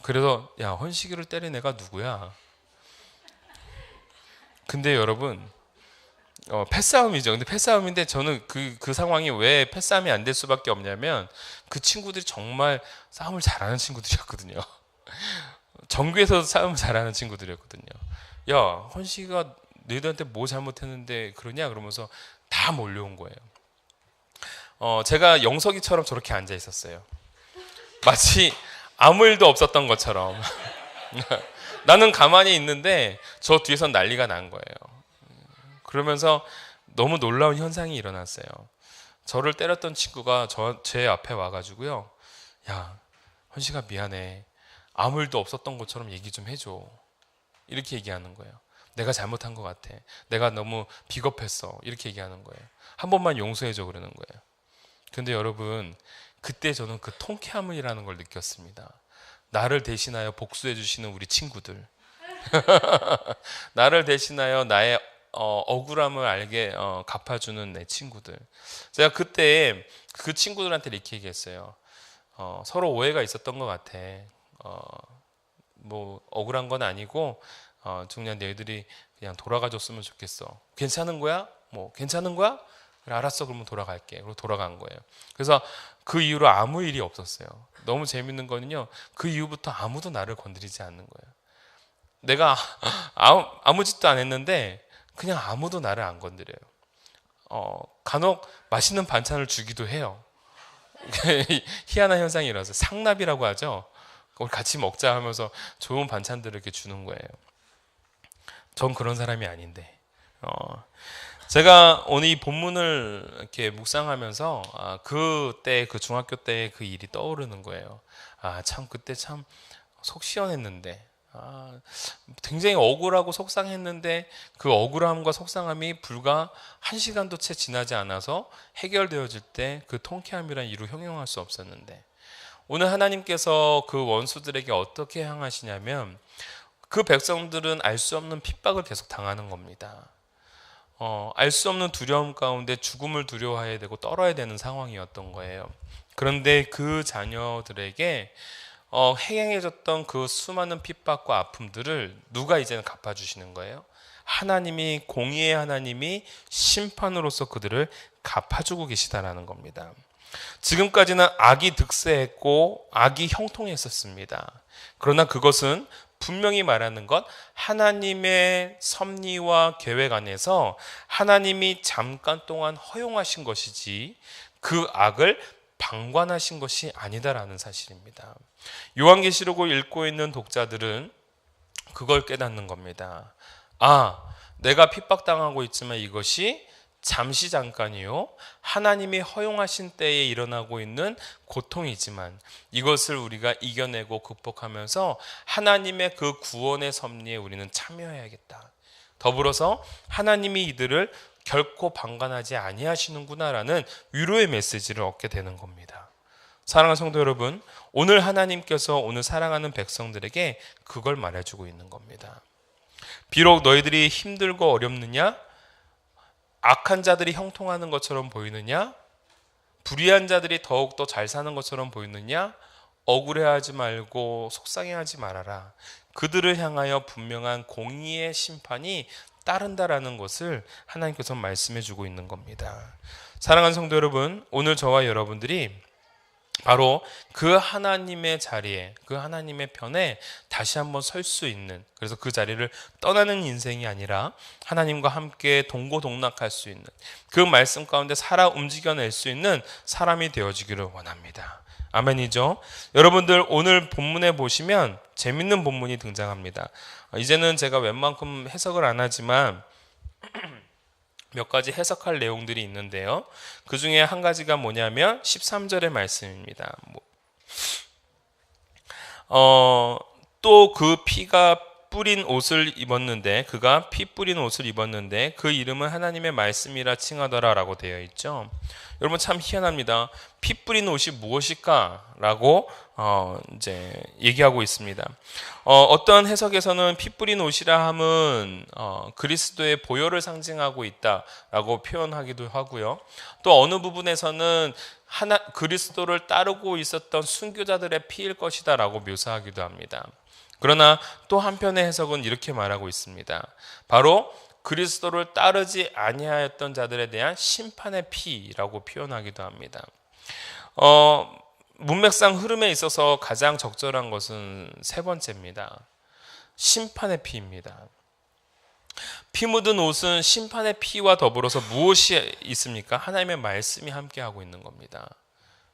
그래서 야, 헌식이를 때린 애가 누구야? 근데 여러분, 패싸움이죠. 근데 패싸움인데 저는 그 상황이 왜 패싸움이 안 될 수밖에 없냐면, 그 친구들이 정말 싸움을 잘하는 친구들이었거든요. 정규에서도 싸움을 잘하는 친구들이었거든요. 야, 헌식이가 너희들한테 뭐 잘못했는데 그러냐? 그러면서 다 몰려온 거예요. 제가 영석이처럼 저렇게 앉아 있었어요. 마치 아무 일도 없었던 것처럼. 나는 가만히 있는데 저 뒤에선 난리가 난 거예요. 그러면서 너무 놀라운 현상이 일어났어요. 저를 때렸던 친구가 제 앞에 와가지고요, 야, 헌씨가 미안해, 아무 일도 없었던 것처럼 얘기 좀 해줘, 이렇게 얘기하는 거예요. 내가 잘못한 것 같아, 내가 너무 비겁했어, 이렇게 얘기하는 거예요. 한 번만 용서해줘, 그러는 거예요. 근데 여러분, 그때 저는 그 통쾌함이라는 걸 느꼈습니다. 나를 대신하여 복수해 주시는 우리 친구들, 나를 대신하여 나의 억울함을 알게 갚아주는 내 친구들. 제가 그때 그 친구들한테 이렇게 얘기했어요. 서로 오해가 있었던 것 같아. 뭐 억울한 건 아니고 그냥 너희들이 그냥 돌아가 줬으면 좋겠어. 괜찮은 거야? 뭐 괜찮은 거야? 그래, 알았어, 그러면 돌아갈게. 그리고 돌아간 거예요. 그래서 그 이후로 아무 일이 없었어요. 너무 재밌는 거는요, 그 이후부터 아무도 나를 건드리지 않는 거예요. 내가 아무 짓도 안 했는데 그냥 아무도 나를 안 건드려요. 간혹 맛있는 반찬을 주기도 해요. 희한한 현상이 일어나서 상납이라고 하죠. 우리 같이 먹자 하면서 좋은 반찬들을 이렇게 주는 거예요. 전 그런 사람이 아닌데 제가 오늘 이 본문을 이렇게 묵상하면서 그때 그 중학교 때 그 일이 떠오르는 거예요. 참 그때 참 속 시원했는데, 굉장히 억울하고 속상했는데 그 억울함과 속상함이 불과 1시간도 채 지나지 않아서 해결되어질 때 그 통쾌함이란 이루 형용할 수 없었는데, 오늘 하나님께서 그 원수들에게 어떻게 향하시냐면 그 백성들은 알 수 없는 핍박을 계속 당하는 겁니다. 알 수 없는 두려움 가운데 죽음을 두려워해야 되고 떨어야 되는 상황이었던 거예요. 그런데 그 자녀들에게 행해졌던 그 수많은 핍박과 아픔들을 누가 이제는 갚아주시는 거예요? 하나님이, 공의의 하나님이 심판으로서 그들을 갚아주고 계시다라는 겁니다. 지금까지는 악이 득세했고 악이 형통했었습니다. 그러나 그것은 분명히 말하는 것, 하나님의 섭리와 계획 안에서 하나님이 잠깐 동안 허용하신 것이지 그 악을 방관하신 것이 아니다라는 사실입니다. 요한계시록을 읽고 있는 독자들은 그걸 깨닫는 겁니다. 내가 핍박당하고 있지만 이것이 잠시 잠깐이요, 하나님이 허용하신 때에 일어나고 있는 고통이지만 이것을 우리가 이겨내고 극복하면서 하나님의 그 구원의 섭리에 우리는 참여해야겠다. 더불어서 하나님이 이들을 결코 방관하지 아니하시는구나라는 위로의 메시지를 얻게 되는 겁니다. 사랑하는 성도 여러분, 오늘 하나님께서 오늘 사랑하는 백성들에게 그걸 말해주고 있는 겁니다. 비록 너희들이 힘들고 어렵느냐, 악한 자들이 형통하는 것처럼 보이느냐, 불의한 자들이 더욱더 잘 사는 것처럼 보이느냐, 억울해하지 말고 속상해하지 말아라. 그들을 향하여 분명한 공의의 심판이 따른다라는 것을 하나님께서 말씀해 주고 있는 겁니다. 사랑하는 성도 여러분, 오늘 저와 여러분들이 바로 그 하나님의 자리에, 그 하나님의 편에 다시 한번 설 수 있는, 그래서 그 자리를 떠나는 인생이 아니라 하나님과 함께 동고동락할 수 있는, 그 말씀 가운데 살아 움직여낼 수 있는 사람이 되어지기를 원합니다. 아멘이죠? 여러분들 오늘 본문에 보시면 재밌는 본문이 등장합니다. 이제는 제가 웬만큼 해석을 안 하지만 몇 가지 해석할 내용들이 있는데요. 그 중에 한 가지가 뭐냐면 13절의 말씀입니다. 또 그 피가 뿌린 옷을 입었는데, 그가 피 뿌린 옷을 입었는데 그 이름은 하나님의 말씀이라 칭하더라라고 되어 있죠. 여러분 참 희한합니다. 피 뿌린 옷이 무엇일까라고 이제 얘기하고 있습니다. 어떤 해석에서는 피 뿌린 옷이라 함은 그리스도의 보혈을 상징하고 있다라고 표현하기도 하고요. 또 어느 부분에서는 그리스도를 따르고 있었던 순교자들의 피일 것이다라고 묘사하기도 합니다. 그러나 또 한편의 해석은 이렇게 말하고 있습니다. 바로 그리스도를 따르지 아니하였던 자들에 대한 심판의 피라고 표현하기도 합니다. 문맥상 흐름에 있어서 가장 적절한 것은 세 번째입니다. 심판의 피입니다. 피 묻은 옷은 심판의 피와 더불어서 무엇이 있습니까? 하나님의 말씀이 함께하고 있는 겁니다.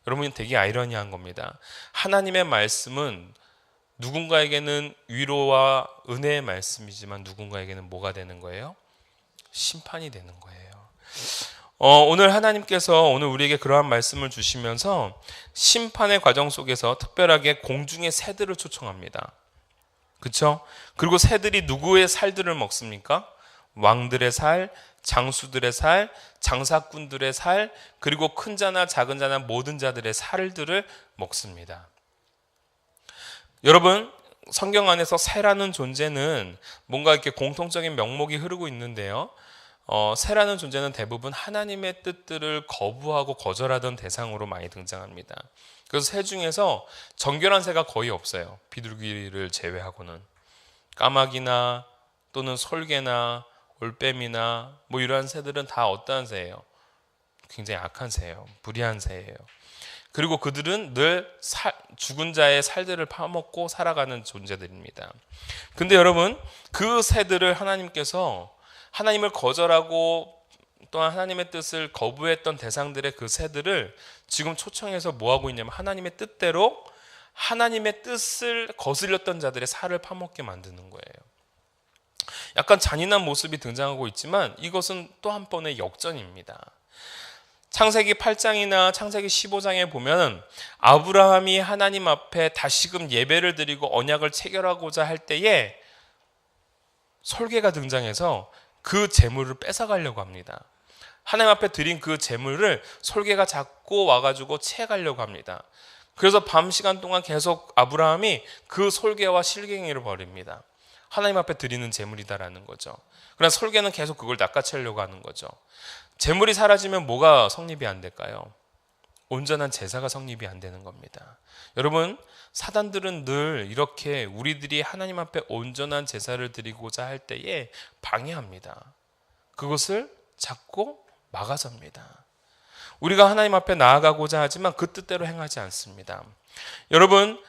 여러분, 되게 아이러니한 겁니다. 하나님의 말씀은 누군가에게는 위로와 은혜의 말씀이지만 누군가에게는 뭐가 되는 거예요? 심판이 되는 거예요. 오늘 하나님께서 오늘 우리에게 그러한 말씀을 주시면서 심판의 과정 속에서 특별하게 공중의 새들을 초청합니다. 그렇죠? 그리고 새들이 누구의 살들을 먹습니까? 왕들의 살, 장수들의 살, 장사꾼들의 살, 그리고 큰 자나 작은 자나 모든 자들의 살들을 먹습니다. 여러분, 성경 안에서 새라는 존재는 뭔가 이렇게 공통적인 명목이 흐르고 있는데요. 새라는 존재는 대부분 하나님의 뜻들을 거부하고 거절하던 대상으로 많이 등장합니다. 그래서 새 중에서 정결한 새가 거의 없어요. 비둘기를 제외하고는. 까마귀나 또는 솔개나 올빼미나 뭐 이러한 새들은 다 어떠한 새예요? 굉장히 악한 새예요. 불의한 새예요. 그리고 그들은 늘 죽은 자의 살들을 파먹고 살아가는 존재들입니다. 근데 여러분, 그 새들을 하나님께서 하나님을 거절하고 또한 하나님의 뜻을 거부했던 대상들의 그 새들을 지금 초청해서 뭐하고 있냐면 하나님의 뜻대로 하나님의 뜻을 거슬렸던 자들의 살을 파먹게 만드는 거예요. 약간 잔인한 모습이 등장하고 있지만 이것은 또 한 번의 역전입니다. 창세기 8장이나 창세기 15장에 보면 아브라함이 하나님 앞에 다시금 예배를 드리고 언약을 체결하고자 할 때에 솔개가 등장해서 그 재물을 뺏어가려고 합니다. 하나님 앞에 드린 그 재물을 솔개가 잡고 와가지고 채가려고 합니다. 그래서 밤 시간 동안 계속 아브라함이 그 솔개와 실갱이를 벌입니다. 하나님 앞에 드리는 재물이다라는 거죠. 그러나 솔개는 계속 그걸 낚아채려고 하는 거죠. 재물이 사라지면 뭐가 성립이 안 될까요? 온전한 제사가 성립이 안 되는 겁니다. 여러분, 사단들은 늘 이렇게 우리들이 하나님 앞에 온전한 제사를 드리고자 할 때에 방해합니다. 그것을 잡고 막아섭니다. 우리가 하나님 앞에 나아가고자 하지만 그 뜻대로 행하지 않습니다. 여러분,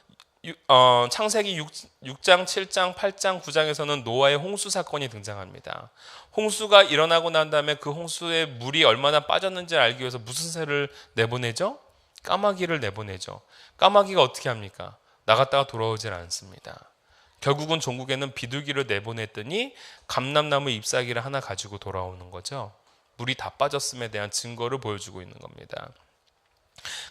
창세기 6장, 7장, 8장, 9장에서는 노아의 홍수 사건이 등장합니다. 홍수가 일어나고 난 다음에 그 홍수에 물이 얼마나 빠졌는지 알기 위해서 무슨 새를 내보내죠? 까마귀를 내보내죠. 까마귀가 어떻게 합니까? 나갔다가 돌아오질 않습니다. 결국은 종국에는 비둘기를 내보냈더니 감람나무 잎사귀를 하나 가지고 돌아오는 거죠. 물이 다 빠졌음에 대한 증거를 보여주고 있는 겁니다.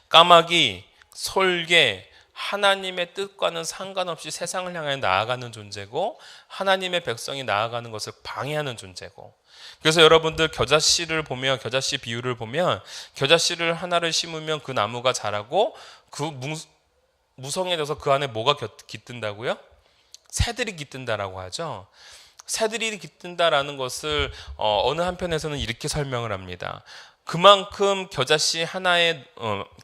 까마귀, 솔개, 하나님의 뜻과는 상관없이 세상을 향해 나아가는 존재고 하나님의 백성이 나아가는 것을 방해하는 존재고, 그래서 여러분들 겨자씨를 보면, 겨자씨 비유를 보면 겨자씨를 하나를 심으면 그 나무가 자라고 그 무성해져서 그 안에 뭐가 깃든다고요? 새들이 깃든다라고 하죠. 새들이 깃든다라는 것을 어느 한편에서는 이렇게 설명을 합니다. 그만큼 겨자씨 하나의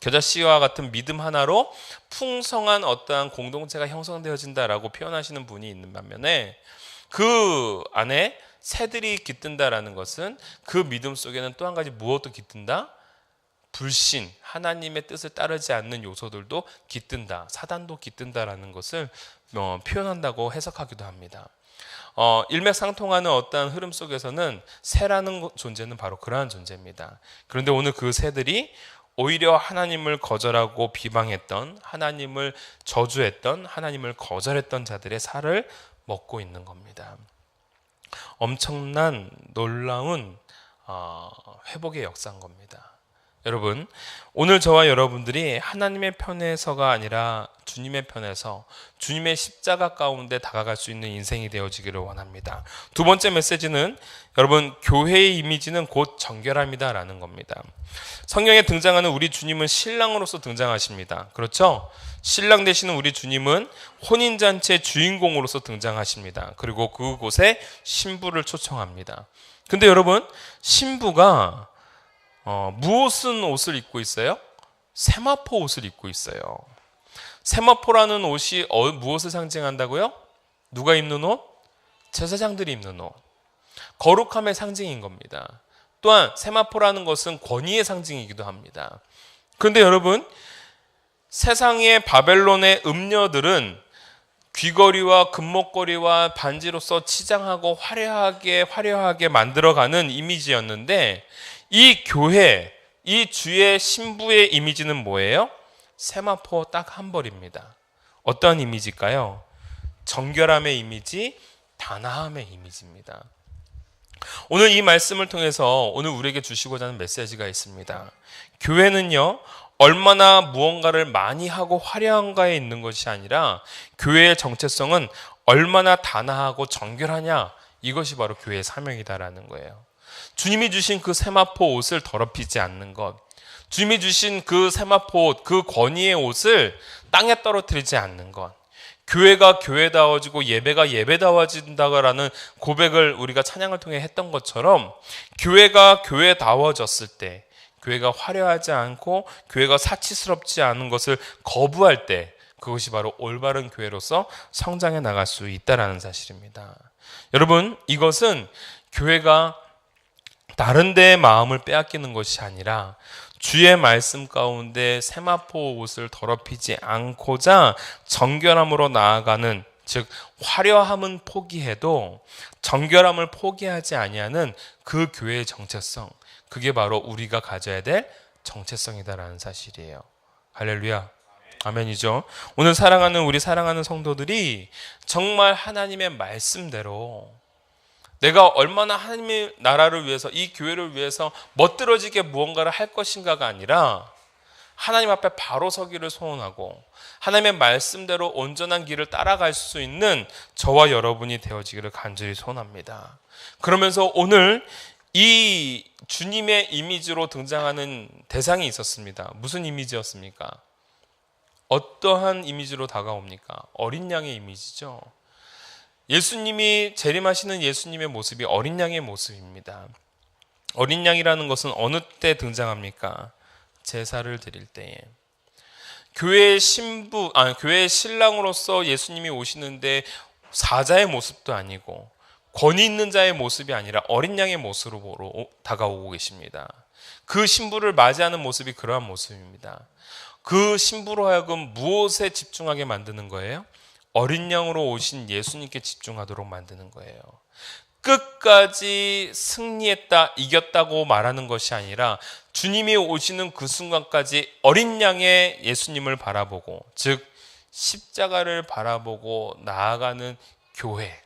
겨자씨와 같은 믿음 하나로 풍성한 어떠한 공동체가 형성되어진다라고 표현하시는 분이 있는 반면에, 그 안에 새들이 깃든다라는 것은 그 믿음 속에는 또 한 가지 무엇도 깃든다? 불신, 하나님의 뜻을 따르지 않는 요소들도 깃든다, 사단도 깃든다라는 것을 표현한다고 해석하기도 합니다. 일맥상통하는 어떠한 흐름 속에서는 새라는 존재는 바로 그러한 존재입니다. 그런데 오늘 그 새들이 오히려 하나님을 거절하고 비방했던, 하나님을 저주했던, 하나님을 거절했던 자들의 살을 먹고 있는 겁니다. 엄청난 놀라운 회복의 역사인 겁니다. 여러분, 오늘 저와 여러분들이 하나님의 편에서가 아니라 주님의 편에서 주님의 십자가 가운데 다가갈 수 있는 인생이 되어지기를 원합니다. 두 번째 메시지는, 여러분, 교회의 이미지는 곧 정결함이다라는 겁니다. 성경에 등장하는 우리 주님은 신랑으로서 등장하십니다. 그렇죠? 신랑 되시는 우리 주님은 혼인잔치의 주인공으로서 등장하십니다. 그리고 그곳에 신부를 초청합니다. 근데 여러분, 신부가 무슨 옷을 입고 있어요? 세마포 옷을 입고 있어요. 세마포라는 옷이 무엇을 상징한다고요? 누가 입는 옷? 제사장들이 입는 옷. 거룩함의 상징인 겁니다. 또한 세마포라는 것은 권위의 상징이기도 합니다. 그런데 여러분, 세상의 바벨론의 음녀들은 귀걸이와 금목걸이와 반지로서 치장하고 화려하게 만들어가는 이미지였는데, 이 교회, 이 주의 신부의 이미지는 뭐예요? 세마포 딱 한 벌입니다. 어떤 이미지일까요? 정결함의 이미지, 단아함의 이미지입니다. 오늘 이 말씀을 통해서 오늘 우리에게 주시고자 하는 메시지가 있습니다. 교회는요, 얼마나 무언가를 많이 하고 화려한가에 있는 것이 아니라 교회의 정체성은 얼마나 단아하고 정결하냐, 이것이 바로 교회의 사명이다라는 거예요. 주님이 주신 그 세마포 옷을 더럽히지 않는 것, 주님이 주신 그 세마포 옷, 그 권위의 옷을 땅에 떨어뜨리지 않는 것, 교회가 교회다워지고 예배가 예배다워진다라는 고백을 우리가 찬양을 통해 했던 것처럼, 교회가 교회다워졌을 때, 교회가 화려하지 않고 교회가 사치스럽지 않은 것을 거부할 때, 그것이 바로 올바른 교회로서 성장해 나갈 수 있다는 사실입니다. 여러분, 이것은 교회가 다른 데의 마음을 빼앗기는 것이 아니라 주의 말씀 가운데 세마포 옷을 더럽히지 않고자 정결함으로 나아가는, 즉 화려함은 포기해도 정결함을 포기하지 아니하는 그 교회의 정체성, 그게 바로 우리가 가져야 될 정체성이다라는 사실이에요. 할렐루야, 아멘이죠. 오늘 사랑하는 우리 사랑하는 성도들이 정말 하나님의 말씀대로 내가 얼마나 하나님의 나라를 위해서, 이 교회를 위해서 멋들어지게 무언가를 할 것인가가 아니라 하나님 앞에 바로 서기를 소원하고 하나님의 말씀대로 온전한 길을 따라갈 수 있는 저와 여러분이 되어지기를 간절히 소원합니다. 그러면서 오늘 이 주님의 이미지로 등장하는 대상이 있었습니다. 무슨 이미지였습니까? 어떠한 이미지로 다가옵니까? 어린 양의 이미지죠. 예수님이 재림하시는 예수님의 모습이 어린 양의 모습입니다. 어린 양이라는 것은 어느 때 등장합니까? 제사를 드릴 때에. 교회의 교회의 신랑으로서 예수님이 오시는데 사자의 모습도 아니고 권위 있는 자의 모습이 아니라 어린 양의 모습으로 다가오고 계십니다. 그 신부를 맞이하는 모습이 그러한 모습입니다. 그 신부로 하여금 무엇에 집중하게 만드는 거예요? 어린 양으로 오신 예수님께 집중하도록 만드는 거예요. 끝까지 승리했다, 이겼다고 말하는 것이 아니라 주님이 오시는 그 순간까지 어린 양의 예수님을 바라보고, 즉 십자가를 바라보고 나아가는 교회,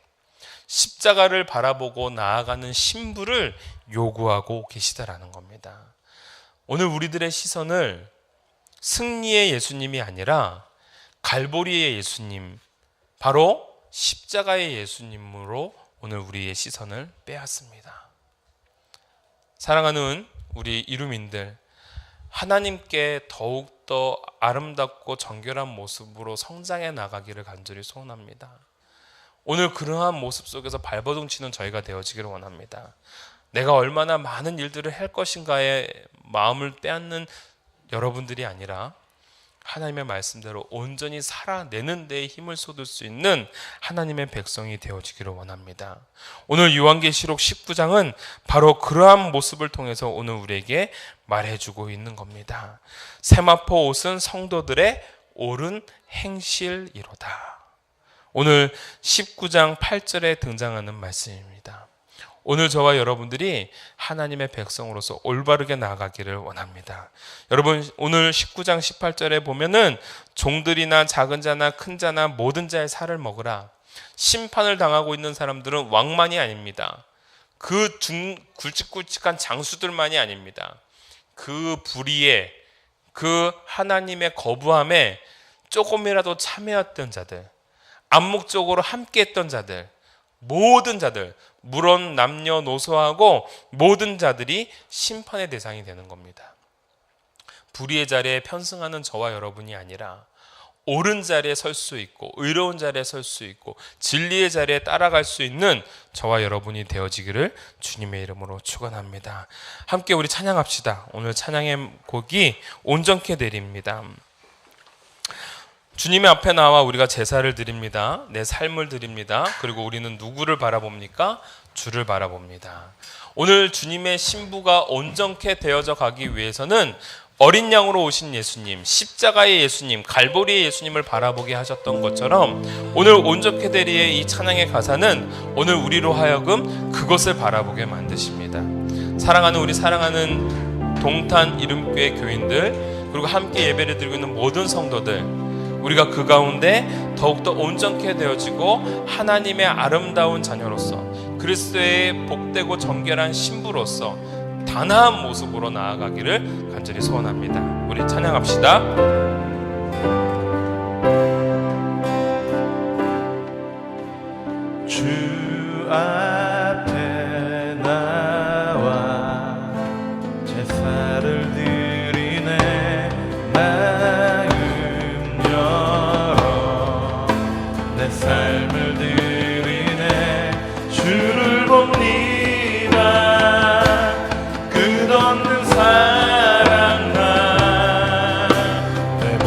십자가를 바라보고 나아가는 신부를 요구하고 계시다라는 겁니다. 오늘 우리들의 시선을 승리의 예수님이 아니라 갈보리의 예수님, 바로 십자가의 예수님으로 오늘 우리의 시선을 빼앗습니다. 사랑하는 우리 이루민들, 하나님께 더욱더 아름답고 정결한 모습으로 성장해 나가기를 간절히 소원합니다. 오늘 그러한 모습 속에서 발버둥 치는 저희가 되어지기를 원합니다. 내가 얼마나 많은 일들을 할 것인가에 마음을 빼앗는 여러분들이 아니라 하나님의 말씀대로 온전히 살아내는 데에 힘을 쏟을 수 있는 하나님의 백성이 되어지기를 원합니다. 오늘 요한계시록 19장은 바로 그러한 모습을 통해서 오늘 우리에게 말해주고 있는 겁니다. 세마포 옷은 성도들의 옳은 행실이로다. 오늘 19장 8절에 등장하는 말씀입니다. 오늘 저와 여러분들이 하나님의 백성으로서 올바르게 나아가기를 원합니다. 여러분, 오늘 19장 18절에 보면은 종들이나 작은 자나 큰 자나 모든 자의 살을 먹으라. 심판을 당하고 있는 사람들은 왕만이 아닙니다. 그 굵직굵직한 장수들만이 아닙니다. 그 불의에, 그 하나님의 거부함에 조금이라도 참여했던 자들, 암묵적으로 함께했던 자들, 모든 자들, 물론 남녀노소하고 모든 자들이 심판의 대상이 되는 겁니다. 불의의 자리에 편승하는 저와 여러분이 아니라 옳은 자리에 설 수 있고 의로운 자리에 설 수 있고 진리의 자리에 따라갈 수 있는 저와 여러분이 되어지기를 주님의 이름으로 축원합니다. 함께 우리 찬양합시다. 오늘 찬양의 곡이 온전케 되리입니다. 주님의 앞에 나와 우리가 제사를 드립니다. 내 삶을 드립니다. 그리고 우리는 누구를 바라봅니까? 주를 바라봅니다. 오늘 주님의 신부가 온전케 되어져 가기 위해서는 어린 양으로 오신 예수님, 십자가의 예수님, 갈보리의 예수님을 바라보게 하셨던 것처럼 오늘 온전케 되리의 이 찬양의 가사는 오늘 우리로 하여금 그것을 바라보게 만드십니다. 사랑하는 우리 사랑하는 동탄 이름교회 교인들, 그리고 함께 예배를 드리고 있는 모든 성도들, 우리가 그 가운데 더욱더 온전케 되어지고 하나님의 아름다운 자녀로서 그리스도의 복되고 정결한 신부로서 단아한 모습으로 나아가기를 간절히 소원합니다. 우리 찬양합시다. 주 앞에 나와 제사를 드리네. 마음 열어 내 삶을 드리네. 주를 봅니다. 끝없는 사랑만 내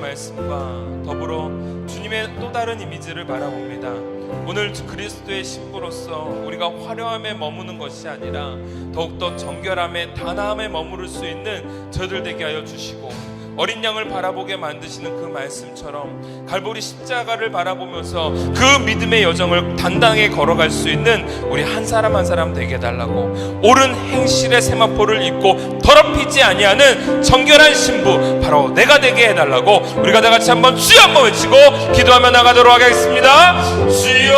말씀과 더불어 주님의 또 다른 이미지를 바라봅니다. 오늘 그리스도의 신부로서 우리가 화려함에 머무는 것이 아니라 더욱더 정결함에 단아함에 머무를 수 있는 저희들 되게 하여 주시고, 어린 양을 바라보게 만드시는 그 말씀처럼 갈보리 십자가를 바라보면서 그 믿음의 여정을 당당하게 걸어갈 수 있는 우리 한 사람 한 사람 되게 해달라고, 옳은 행실의 세마포를 입고 더럽히지 아니하는 정결한 신부 바로 내가 되게 해달라고, 우리가 다 같이 한번 주여 한번 외치고 기도하며 나가도록 하겠습니다. 주여,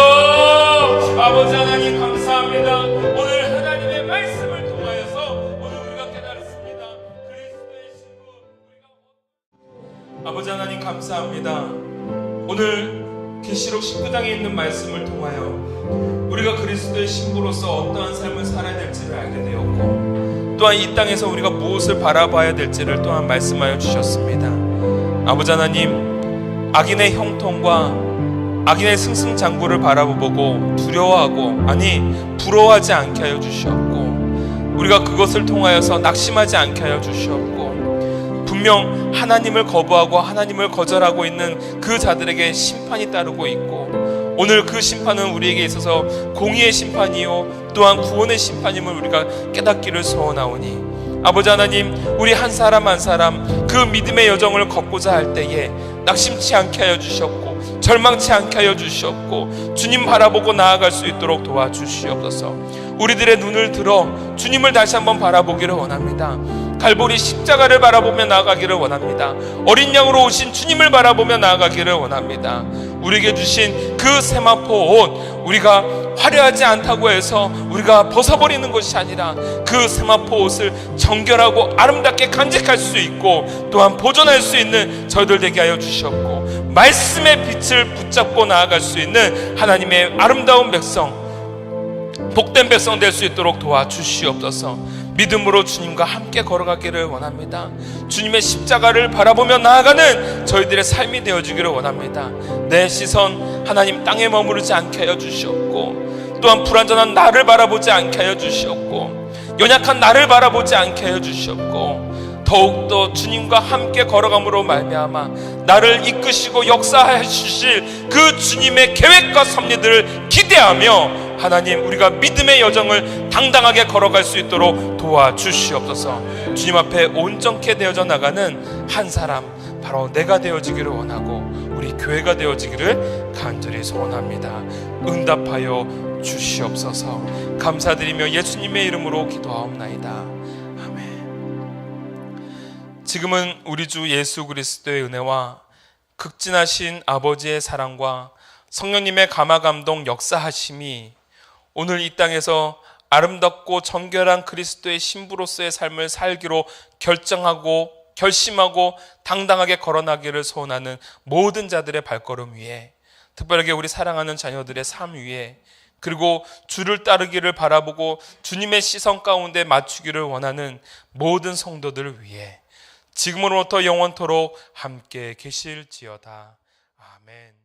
아버지 하나님 감사합니다. 오늘 하나님의 말씀을 통하여서 오늘 우리가 깨달았습니다. 그리스도의 신부 아버지 하나님 감사합니다. 오늘 계시록 19장에 있는 말씀을 통하여 우리가 그리스도의 신부로서 어떠한 삶을 살아야 될지를 알게 되었고, 또한 이 땅에서 우리가 무엇을 바라봐야 될지를 또한 말씀하여 주셨습니다. 아버지 하나님, 악인의 형통과 악인의 승승장구를 바라보고 두려워하고 부러워하지 않게 하여 주시옵고, 우리가 그것을 통하여서 낙심하지 않게 하여 주시옵고, 분명 하나님을 거부하고 하나님을 거절하고 있는 그 자들에게 심판이 따르고 있고, 오늘 그 심판은 우리에게 있어서 공의의 심판이요 또한 구원의 심판임을 우리가 깨닫기를 소원하오니, 아버지 하나님, 우리 한 사람 한 사람 그 믿음의 여정을 걷고자 할 때에 낙심치 않게 하여 주셨고 절망치 않게 하여 주시옵고, 주님 바라보고 나아갈 수 있도록 도와주시옵소서. 우리들의 눈을 들어 주님을 다시 한번 바라보기를 원합니다. 갈보리 십자가를 바라보며 나아가기를 원합니다. 어린 양으로 오신 주님을 바라보며 나아가기를 원합니다. 우리에게 주신 그 세마포 옷, 우리가 화려하지 않다고 해서 우리가 벗어버리는 것이 아니라 그 세마포 옷을 정결하고 아름답게 간직할 수 있고 또한 보존할 수 있는 저희들 되게 하여 주셨고, 말씀의 빛을 붙잡고 나아갈 수 있는 하나님의 아름다운 백성, 복된 백성 될 수 있도록 도와주시옵소서. 믿음으로 주님과 함께 걸어가기를 원합니다. 주님의 십자가를 바라보며 나아가는 저희들의 삶이 되어지기를 원합니다. 내 시선 하나님 땅에 머무르지 않게 하여 주시옵고, 또한 불완전한 나를 바라보지 않게 하여 주시옵고, 연약한 나를 바라보지 않게 하여 주시옵고, 더욱더 주님과 함께 걸어감으로 말미암아 나를 이끄시고 역사하실 그 주님의 계획과 섭리들을 기대하며 하나님, 우리가 믿음의 여정을 당당하게 걸어갈 수 있도록 도와주시옵소서. 주님 앞에 온전케 되어져 나가는 한 사람, 바로 내가 되어지기를 원하고 우리 교회가 되어지기를 간절히 소원합니다. 응답하여 주시옵소서. 감사드리며 예수님의 이름으로 기도하옵나이다. 아멘. 지금은 우리 주 예수 그리스도의 은혜와 극진하신 아버지의 사랑과 성령님의 감화감동 역사하심이 오늘 이 땅에서 아름답고 정결한 그리스도의 신부로서의 삶을 살기로 결정하고 결심하고 당당하게 걸어나기를 소원하는 모든 자들의 발걸음 위에, 특별하게 우리 사랑하는 자녀들의 삶 위에, 그리고 주를 따르기를 바라보고 주님의 시선 가운데 맞추기를 원하는 모든 성도들을 위해 지금으로부터 영원토록 함께 계실지어다. 아멘.